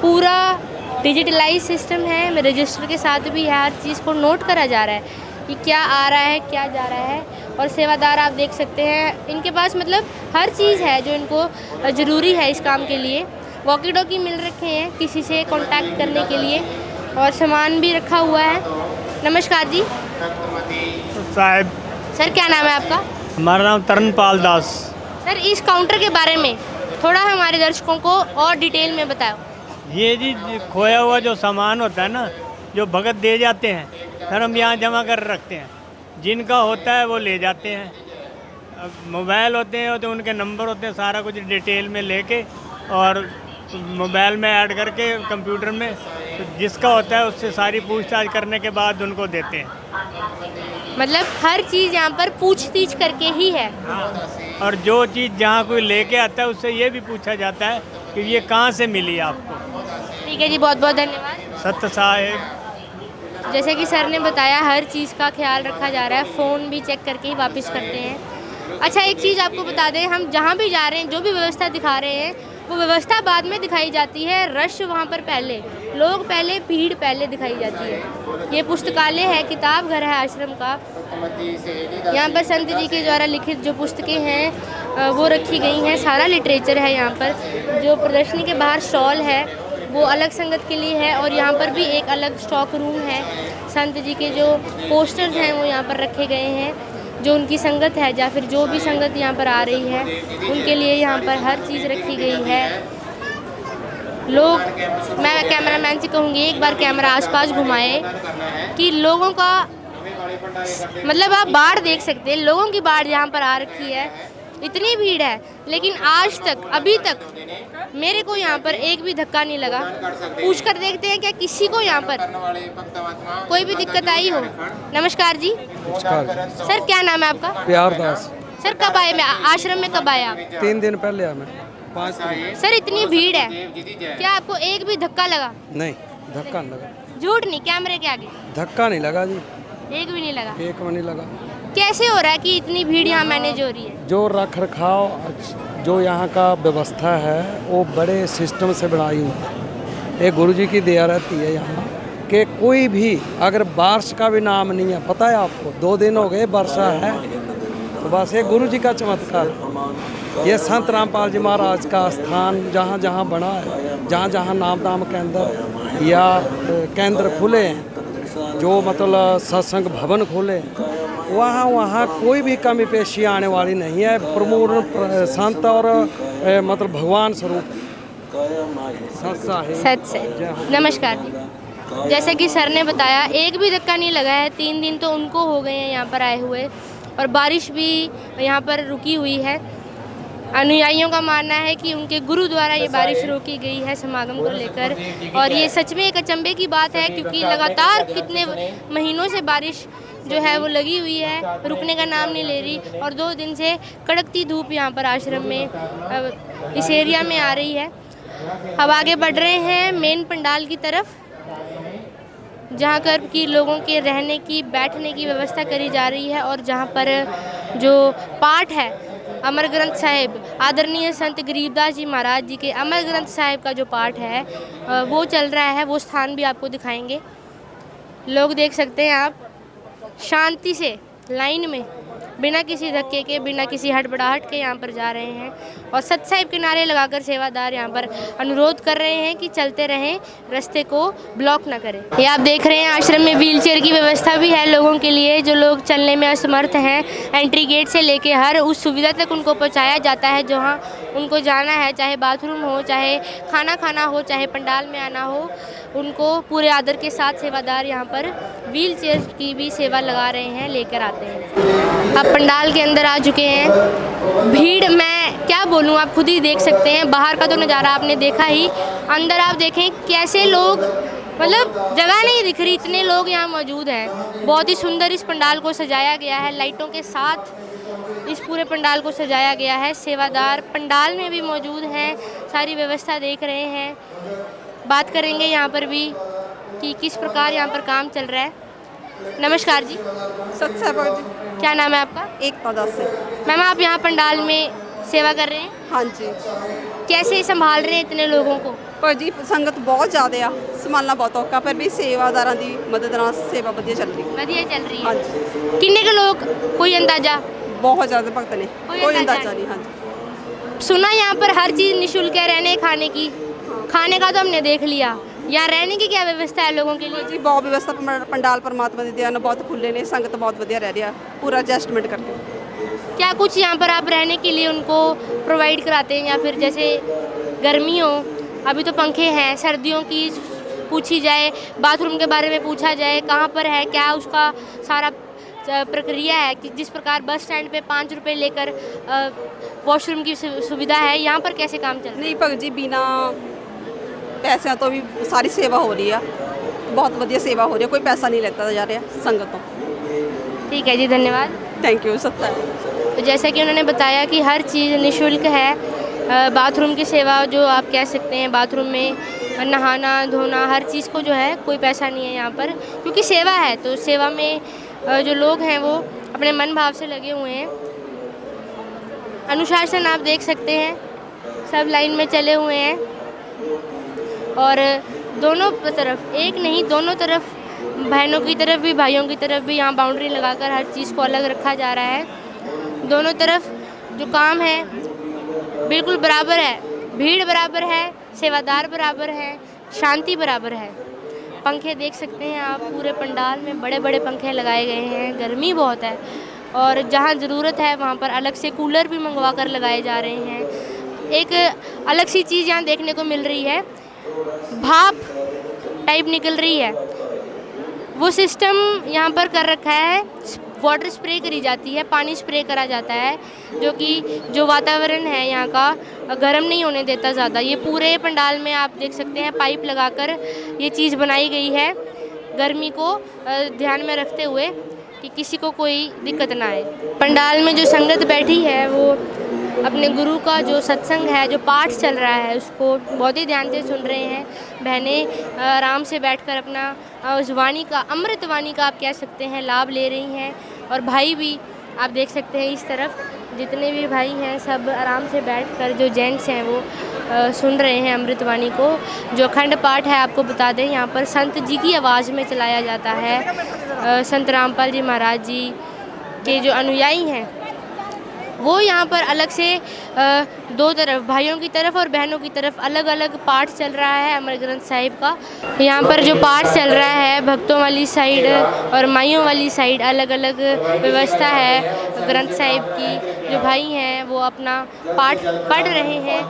पूरा डिजिटलाइज सिस्टम है, रजिस्टर के साथ भी है, हर चीज़ को नोट करा जा रहा है कि क्या आ रहा है, क्या जा रहा है। और सेवादार आप देख सकते हैं, इनके पास मतलब हर चीज़ है जो इनको ज़रूरी है इस काम के लिए। वॉकी टॉकी मिल रखे हैं किसी से कांटेक्ट करने के लिए, और सामान भी रखा हुआ है। नमस्कार जी। साहब। सर क्या नाम है आपका? हमारा नाम तरनपाल दास। सर इस काउंटर के बारे में थोड़ा हमारे दर्शकों को और डिटेल में बताओ। ये जी खोया हुआ जो सामान होता है ना, जो भगत दे जाते हैं, सर हम यहाँ जमा कर रखते हैं। जिनका होता है वो ले जाते हैं। अब मोबाइल होते हैं तो उनके नंबर होते हैं, सारा कुछ डिटेल में लेके और मोबाइल में ऐड करके कंप्यूटर में, तो जिसका होता है उससे सारी पूछताछ करने के बाद उनको देते हैं। मतलब हर चीज़ यहाँ पर पूछताछ करके ही है। और जो चीज़ जहाँ कोई लेके आता है उससे ये भी पूछा जाता है कि ये कहाँ से मिली आपको। ठीक है जी, बहुत बहुत धन्यवाद। सत्य साहेब। जैसे कि सर ने बताया, हर चीज़ का ख्याल रखा जा रहा है, फ़ोन भी चेक करके ही वापस करते हैं। अच्छा एक चीज़ आपको बता दें, हम जहाँ भी जा रहे हैं, जो भी व्यवस्था दिखा रहे हैं, वो व्यवस्था बाद में दिखाई जाती है। रश वहाँ पर पहले, लोग पहले, भीड़ पहले दिखाई जाती है। ये पुस्तकालय है, किताब घर है आश्रम का। यहाँ पर संत जी के द्वारा लिखित जो पुस्तकें हैं वो रखी गई हैं, सारा लिटरेचर है यहाँ पर। जो प्रदर्शनी के बाहर स्टॉल है वो अलग संगत के लिए है, और यहाँ पर भी एक अलग स्टॉक रूम है। संत जी के जो पोस्टर्स हैं वो यहाँ पर रखे गए हैं, जो उनकी संगत है या फिर जो भी संगत यहाँ पर आ रही है उनके लिए यहाँ पर हर चीज़ रखी गई है। लोग, मैं कैमरामैन से कहूँगी एक बार कैमरा आसपास घुमाए कि लोगों का मतलब आप बाढ़ देख सकते हैं, लोगों की बाढ़ यहाँ पर आ रखी है। इतनी भीड़ है, लेकिन आज तक, अभी तक मेरे को यहाँ पर एक भी धक्का नहीं लगा। पूछ कर देखते हैं क्या किसी को यहाँ पर कोई भी दिक्कत आई हो। नमस्कार जी। नमस्कार। सर क्या नाम है आपका? प्यार दास। सर कब आए, आश्रम में कब आए आप? 3 दिन पहले आया मैं, 5 दिन। सर इतनी भीड़ है, क्या आपको एक भी धक्का लगा? नहीं, धक्का नहीं लगा। झूठ नहीं, कैमरे के आगे। धक्का नहीं लगा जी। एक भी नहीं लगा? एक भी नहीं लगा। कैसे हो रहा है कि इतनी भीड़ यहाँ मैनेज हो रही है? जो रख रखाव जो यहाँ का व्यवस्था है वो बड़े सिस्टम से बनाई हुई है। ये गुरुजी की दया रहती है यहाँ कि कोई भी अगर बारिश का भी नाम नहीं है, पता है आपको 2 दिन हो गए वर्षा है, तो बस ये गुरुजी का चमत्कार। ये संत रामपाल जी महाराज का स्थान जहाँ जहाँ बना है, जहाँ जहाँ नाम केंद्र या केंद्र खुले हैं, जो मतलब सत्संग भवन खुले हैं, वहाँ वहाँ कोई भी कमी पेशी आने वाली नहीं है। प्रपूर्ण संत और मतलब भगवान स्वरूप सच से। नमस्कार जी। जैसे कि सर ने बताया एक भी धक्का नहीं लगा है। 3 दिन तो उनको हो गए हैं यहाँ पर आए हुए, और बारिश भी यहाँ पर रुकी हुई है। अनुयायियों का मानना है कि उनके गुरु द्वारा ये बारिश रोकी गई है समागम को लेकर, और ये सच में एक अचंभे की बात है, क्योंकि लगातार कितने महीनों से बारिश जो है वो लगी हुई है, रुकने का नाम नहीं ले रही, और 2 दिन से कड़कती धूप यहाँ पर आश्रम में इस एरिया में आ रही है। अब आगे बढ़ रहे हैं मेन पंडाल की तरफ, जहाँ कर कि लोगों के रहने की बैठने की व्यवस्था करी जा रही है, और जहाँ पर जो पाठ है अमर ग्रंथ साहिब, आदरणीय संत गरीबदास जी महाराज जी के अमर ग्रंथ साहिब का जो पाठ है वो चल रहा है। वो स्थान भी आपको दिखाएंगे। लोग देख सकते हैं आप शांति से लाइन में बिना किसी धक्के के, बिना किसी हड़बड़ाहट के यहाँ पर जा रहे हैं, और सत साहिब के नारे लगाकर सेवादार यहाँ पर अनुरोध कर रहे हैं कि चलते रहें, रास्ते को ब्लॉक ना करें। ये आप देख रहे हैं आश्रम में व्हीलचेयर की व्यवस्था भी है लोगों के लिए, जो लोग चलने में असमर्थ हैं। एंट्री गेट से लेके हर उस सुविधा तक उनको पहुँचाया जाता है जहाँ उनको जाना है, चाहे बाथरूम हो, चाहे खाना खाना हो, चाहे पंडाल में आना हो, उनको पूरे आदर के साथ सेवादार यहाँ पर व्हील चेयर की भी सेवा लगा रहे हैं, लेकर आते हैं। अब पंडाल के अंदर आ चुके हैं। भीड़ मैं क्या बोलूँ, आप खुद ही देख सकते हैं। बाहर का तो नज़ारा आपने देखा ही, अंदर आप देखें कैसे लोग, मतलब जगह नहीं दिख रही, इतने लोग यहाँ मौजूद हैं। बहुत ही सुंदर इस पंडाल को सजाया गया है, लाइटों के साथ इस पूरे पंडाल को सजाया गया है। सेवादार पंडाल में भी मौजूद हैं, सारी व्यवस्था देख रहे हैं। बात करेंगे यहाँ पर भी कि किस प्रकार यहाँ पर काम चल रहा है। नमस्कार जी। सत्संग जी। क्या नाम है आपका? एकता दास से। मैम आप यहाँ पंडाल में सेवा कर रहे हैं? हाँ जी। कैसे संभाल रहे हैं इतने लोगों को? पर जी संगत बहुत ज़्यादा आ, संभालना बहुत औखा, पर भी सेवादारां दी मदद नाल सेवा वधिया चल रही है। वधिया चल रही है। हाँ जी। किन्ने के लोग, कोई अंदाजा? बहुत ज़्यादा भक्त ने, कोई अंदाजा नहीं। हाँ जी। सुना यहाँ पर हर चीज़ निःशुल्क है, रहने खाने की। खाने का तो हमने देख लिया, यहाँ रहने की क्या व्यवस्था है लोगों के लिए? जी बहुत व्यवस्था, पंडाल परमात्मा दी दया नाल बहुत खुले ने, संगत बहुत वधिया रह रही है, पूरा एडजस्टमेंट करके। क्या कुछ यहाँ पर आप रहने के लिए उनको प्रोवाइड कराते हैं, या फिर जैसे गर्मी हो, अभी तो पंखे हैं, सर्दियों की पूछी जाए, बाथरूम के बारे में पूछा जाए, कहाँ पर है, क्या उसका सारा प्रक्रिया है, कि जिस प्रकार बस स्टैंड पे 5 रुपये लेकर वॉशरूम की सुविधा है, यहाँ पर कैसे काम चल रहा है? नहीं भगत जी, बिना पैसों तो भी सारी सेवा हो रही है, बहुत वधिया सेवा हो रही है, कोई पैसा नहीं लेता जा रहा संगत तो। ठीक है जी, धन्यवाद। Thank you. सत्ता। तो जैसा कि उन्होंने बताया कि हर चीज़ निःशुल्क है। बाथरूम की सेवा जो आप कह सकते हैं, बाथरूम में नहाना धोना, हर चीज़ को जो है कोई पैसा नहीं है यहाँ पर, क्योंकि सेवा है। तो सेवा में जो लोग हैं वो अपने मन भाव से लगे हुए हैं। अनुशासन आप देख सकते हैं, सब लाइन में चले हुए हैं, और दोनों तरफ, एक नहीं दोनों तरफ, बहनों की तरफ भी भाइयों की तरफ भी यहाँ बाउंड्री लगाकर हर चीज़ को अलग रखा जा रहा है। दोनों तरफ जो काम है बिल्कुल बराबर है, भीड़ बराबर है, सेवादार बराबर है, शांति बराबर है। पंखे देख सकते हैं आप, पूरे पंडाल में बड़े बड़े पंखे लगाए गए हैं। गर्मी बहुत है, और जहाँ ज़रूरत है वहाँ पर अलग से कूलर भी मंगवा कर लगाए जा रहे हैं। एक अलग सी चीज़ यहाँ देखने को मिल रही है, भाप टाइप निकल रही है, वो सिस्टम यहाँ पर कर रखा है। वाटर स्प्रे करी जाती है, पानी स्प्रे करा जाता है, जो कि जो वातावरण है यहाँ का गर्म नहीं होने देता ज़्यादा। ये पूरे पंडाल में आप देख सकते हैं पाइप लगाकर ये चीज़ बनाई गई है, गर्मी को ध्यान में रखते हुए कि किसी को कोई दिक्कत ना आए। पंडाल में जो संगत बैठी है वो अपने गुरु का जो सत्संग है, जो पाठ चल रहा है, उसको बहुत ही ध्यान से सुन रहे हैं। बहनें आराम से बैठकर अपना उस वाणी का, अमृत वाणी का आप कह सकते हैं, लाभ ले रही हैं। और भाई भी आप देख सकते हैं इस तरफ जितने भी भाई हैं सब आराम से बैठकर, जो जेंट्स हैं वो सुन रहे हैं अमृतवाणी को। जो अखंड पाठ है आपको बता दें यहाँ पर संत जी की आवाज़ में चलाया जाता है। संत रामपाल जी महाराज जी के जो अनुयायी हैं वो यहाँ पर अलग से दो तरफ, भाइयों की तरफ और बहनों की तरफ अलग अलग पाठ चल रहा है अमर ग्रंथ साहिब का। यहाँ पर जो पाठ चल रहा है भक्तों वाली साइड और माइयों वाली साइड अलग अलग व्यवस्था है ग्रंथ साहिब की। जो भाई हैं वो अपना पाठ पढ़ रहे हैं,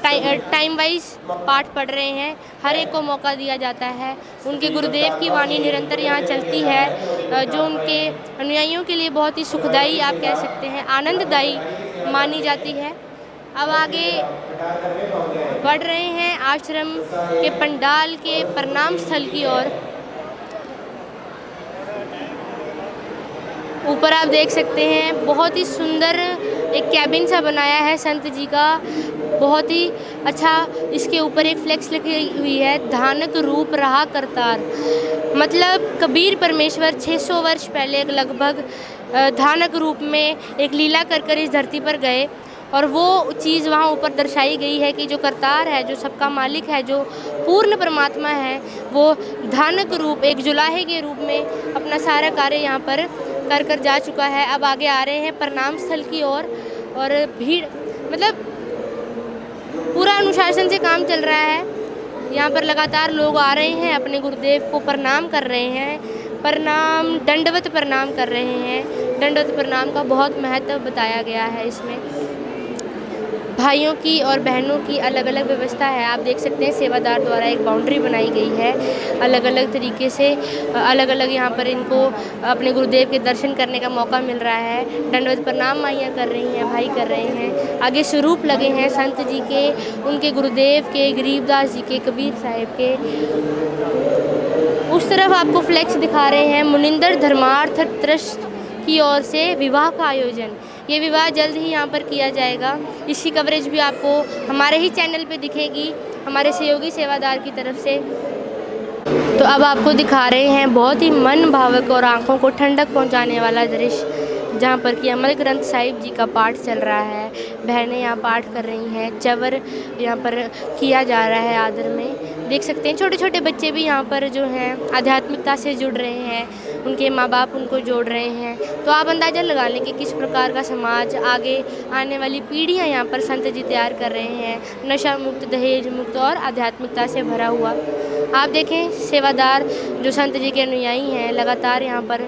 टाइम वाइज पाठ पढ़ रहे हैं, हर एक को मौका दिया जाता है। उनके गुरुदेव की वाणी निरंतर यहाँ चलती है जो उनके अनुयायियों के लिए बहुत ही सुखदाई, आप कह सकते हैं आनंददायी मानी जाती है। अब आगे बढ़ रहे हैं आश्रम के पंडाल के प्रणाम स्थल की ओर। ऊपर आप देख सकते हैं बहुत ही सुंदर एक कैबिन सा बनाया है संत जी का, बहुत ही अच्छा। इसके ऊपर एक फ्लेक्स लिखी हुई है, धानक रूप रहा करतार। मतलब कबीर परमेश्वर 600 वर्ष पहले लगभग धानक रूप में एक लीला कर इस धरती पर गए और वो चीज़ वहाँ ऊपर दर्शाई गई है कि जो करतार है, जो सबका मालिक है, जो पूर्ण परमात्मा है, वो धानक रूप एक जुलाहे के रूप में अपना सारा कार्य यहाँ पर कर जा चुका है। अब आगे आ रहे हैं प्रणाम स्थल की ओर और भीड़, मतलब पूरा अनुशासन से काम चल रहा है। यहाँ पर लगातार लोग आ रहे हैं, अपने गुरुदेव को प्रणाम कर रहे हैं, प्रणाम दंडवत प्रणाम कर रहे हैं। दंडवत प्रणाम का बहुत महत्व बताया गया है इसमें। भाइयों की और बहनों की अलग अलग व्यवस्था है, आप देख सकते हैं सेवादार द्वारा एक बाउंड्री बनाई गई है। अलग अलग तरीके से अलग अलग यहाँ पर इनको अपने गुरुदेव के दर्शन करने का मौका मिल रहा है। दंडवत प्रणाम माइयाँ कर रही हैं, भाई कर रहे हैं। आगे स्वरूप लगे हैं संत जी के, उनके गुरुदेव के, गरीबदास जी के, कबीर साहिब के। उस तरफ आपको फ्लैक्स दिखा रहे हैं मुनिंदर धर्मार्थ ट्रस्ट की ओर से विवाह का आयोजन। ये विवाह जल्द ही यहाँ पर किया जाएगा। इसकी कवरेज भी आपको हमारे ही चैनल पे दिखेगी, हमारे सहयोगी सेवादार की तरफ से। तो अब आपको दिखा रहे हैं बहुत ही मन भावक और आँखों को ठंडक पहुँचाने वाला दृश्य, जहाँ पर कि अमर ग्रंथ साहिब जी का पाठ चल रहा है। बहनें यहाँ पाठ कर रही हैं, चवर यहाँ पर किया जा रहा है आदर में। देख सकते हैं छोटे छोटे बच्चे भी यहाँ पर जो हैं आध्यात्मिकता से जुड़ रहे हैं, उनके माँ बाप उनको जोड़ रहे हैं। तो आप अंदाज़ा लगा लें कि किस प्रकार का समाज, आगे आने वाली पीढ़ियाँ यहाँ पर संत जी तैयार कर रहे हैं, नशा मुक्त, दहेज मुक्त और आध्यात्मिकता से भरा हुआ। आप देखें सेवादार जो संत जी के अनुयायी हैं लगातार यहाँ पर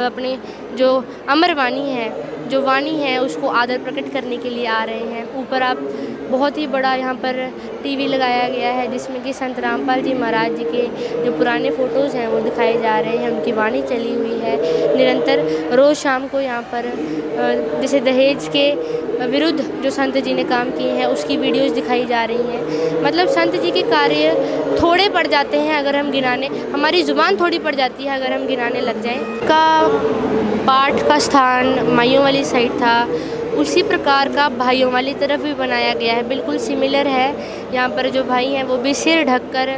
अपने जो अमर वाणी है, जो वाणी है उसको आदर प्रकट करने के लिए आ रहे हैं। ऊपर आप बहुत ही बड़ा यहाँ पर टीवी लगाया गया है जिसमें कि संत रामपाल जी महाराज जी के जो पुराने फ़ोटोज़ हैं वो दिखाए जा रहे हैं, उनकी वाणी चली हुई है निरंतर। रोज़ शाम को यहाँ पर जैसे दहेज के विरुद्ध जो संत जी ने काम किए हैं उसकी वीडियोज़ दिखाई जा रही हैं। मतलब संत जी के कार्य थोड़े पड़ जाते हैं अगर हम गिनाने, हमारी ज़ुबान थोड़ी पड़ जाती है अगर हम गिनाने लग जाएं। का पाठ का स्थान माइयों वाली साइड था, उसी प्रकार का भाइयों वाली तरफ भी बनाया गया है, बिल्कुल सिमिलर है। यहाँ पर जो भाई हैं वो भी सिर ढककर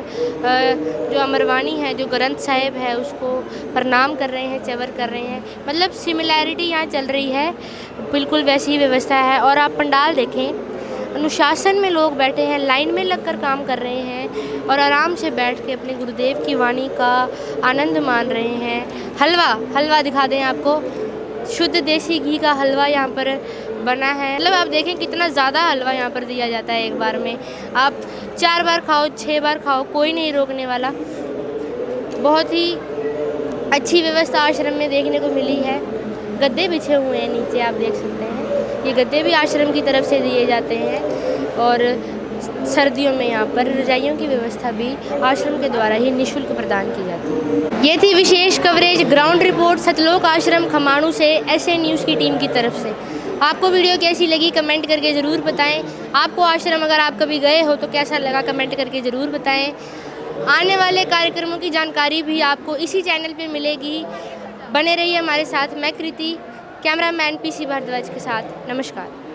जो अमरवाणी है, जो ग्रंथ साहिब है उसको प्रणाम कर रहे हैं, चवर कर रहे हैं। मतलब सिमिलैरिटी यहाँ चल रही है, बिल्कुल वैसी ही व्यवस्था है। और आप पंडाल देखें, अनुशासन में लोग बैठे हैं, लाइन में लगकर काम कर रहे हैं और आराम से बैठ के अपने गुरुदेव की वाणी का आनंद मान रहे हैं। हलवा दिखा दें आपको, शुद्ध देसी घी का हलवा यहाँ पर बना है। मतलब आप देखें कितना ज़्यादा हलवा यहाँ पर दिया जाता है एक बार में। आप 4 बार खाओ, 6 बार खाओ, कोई नहीं रोकने वाला। बहुत ही अच्छी व्यवस्था आश्रम में देखने को मिली है। गद्दे बिछे हुए हैं नीचे, आप देख सकते हैं। ये गद्दे भी आश्रम की तरफ से दिए जाते हैं और सर्दियों में यहाँ पर रजाइयों की व्यवस्था भी आश्रम के द्वारा ही निःशुल्क प्रदान की जाती है। ये थी विशेष कवरेज, ग्राउंड रिपोर्ट सतलोक आश्रम खमाणु से एसए न्यूज़ की टीम की तरफ से। आपको वीडियो कैसी लगी कमेंट करके ज़रूर बताएं। आपको आश्रम अगर आप कभी गए हो तो कैसा लगा कमेंट करके ज़रूर बताएं। आने वाले कार्यक्रमों की जानकारी भी आपको इसी चैनल पे मिलेगी। बने रहिए हमारे साथ। मैं कृति, कैमरामैन पीसी भारद्वाज के साथ। नमस्कार।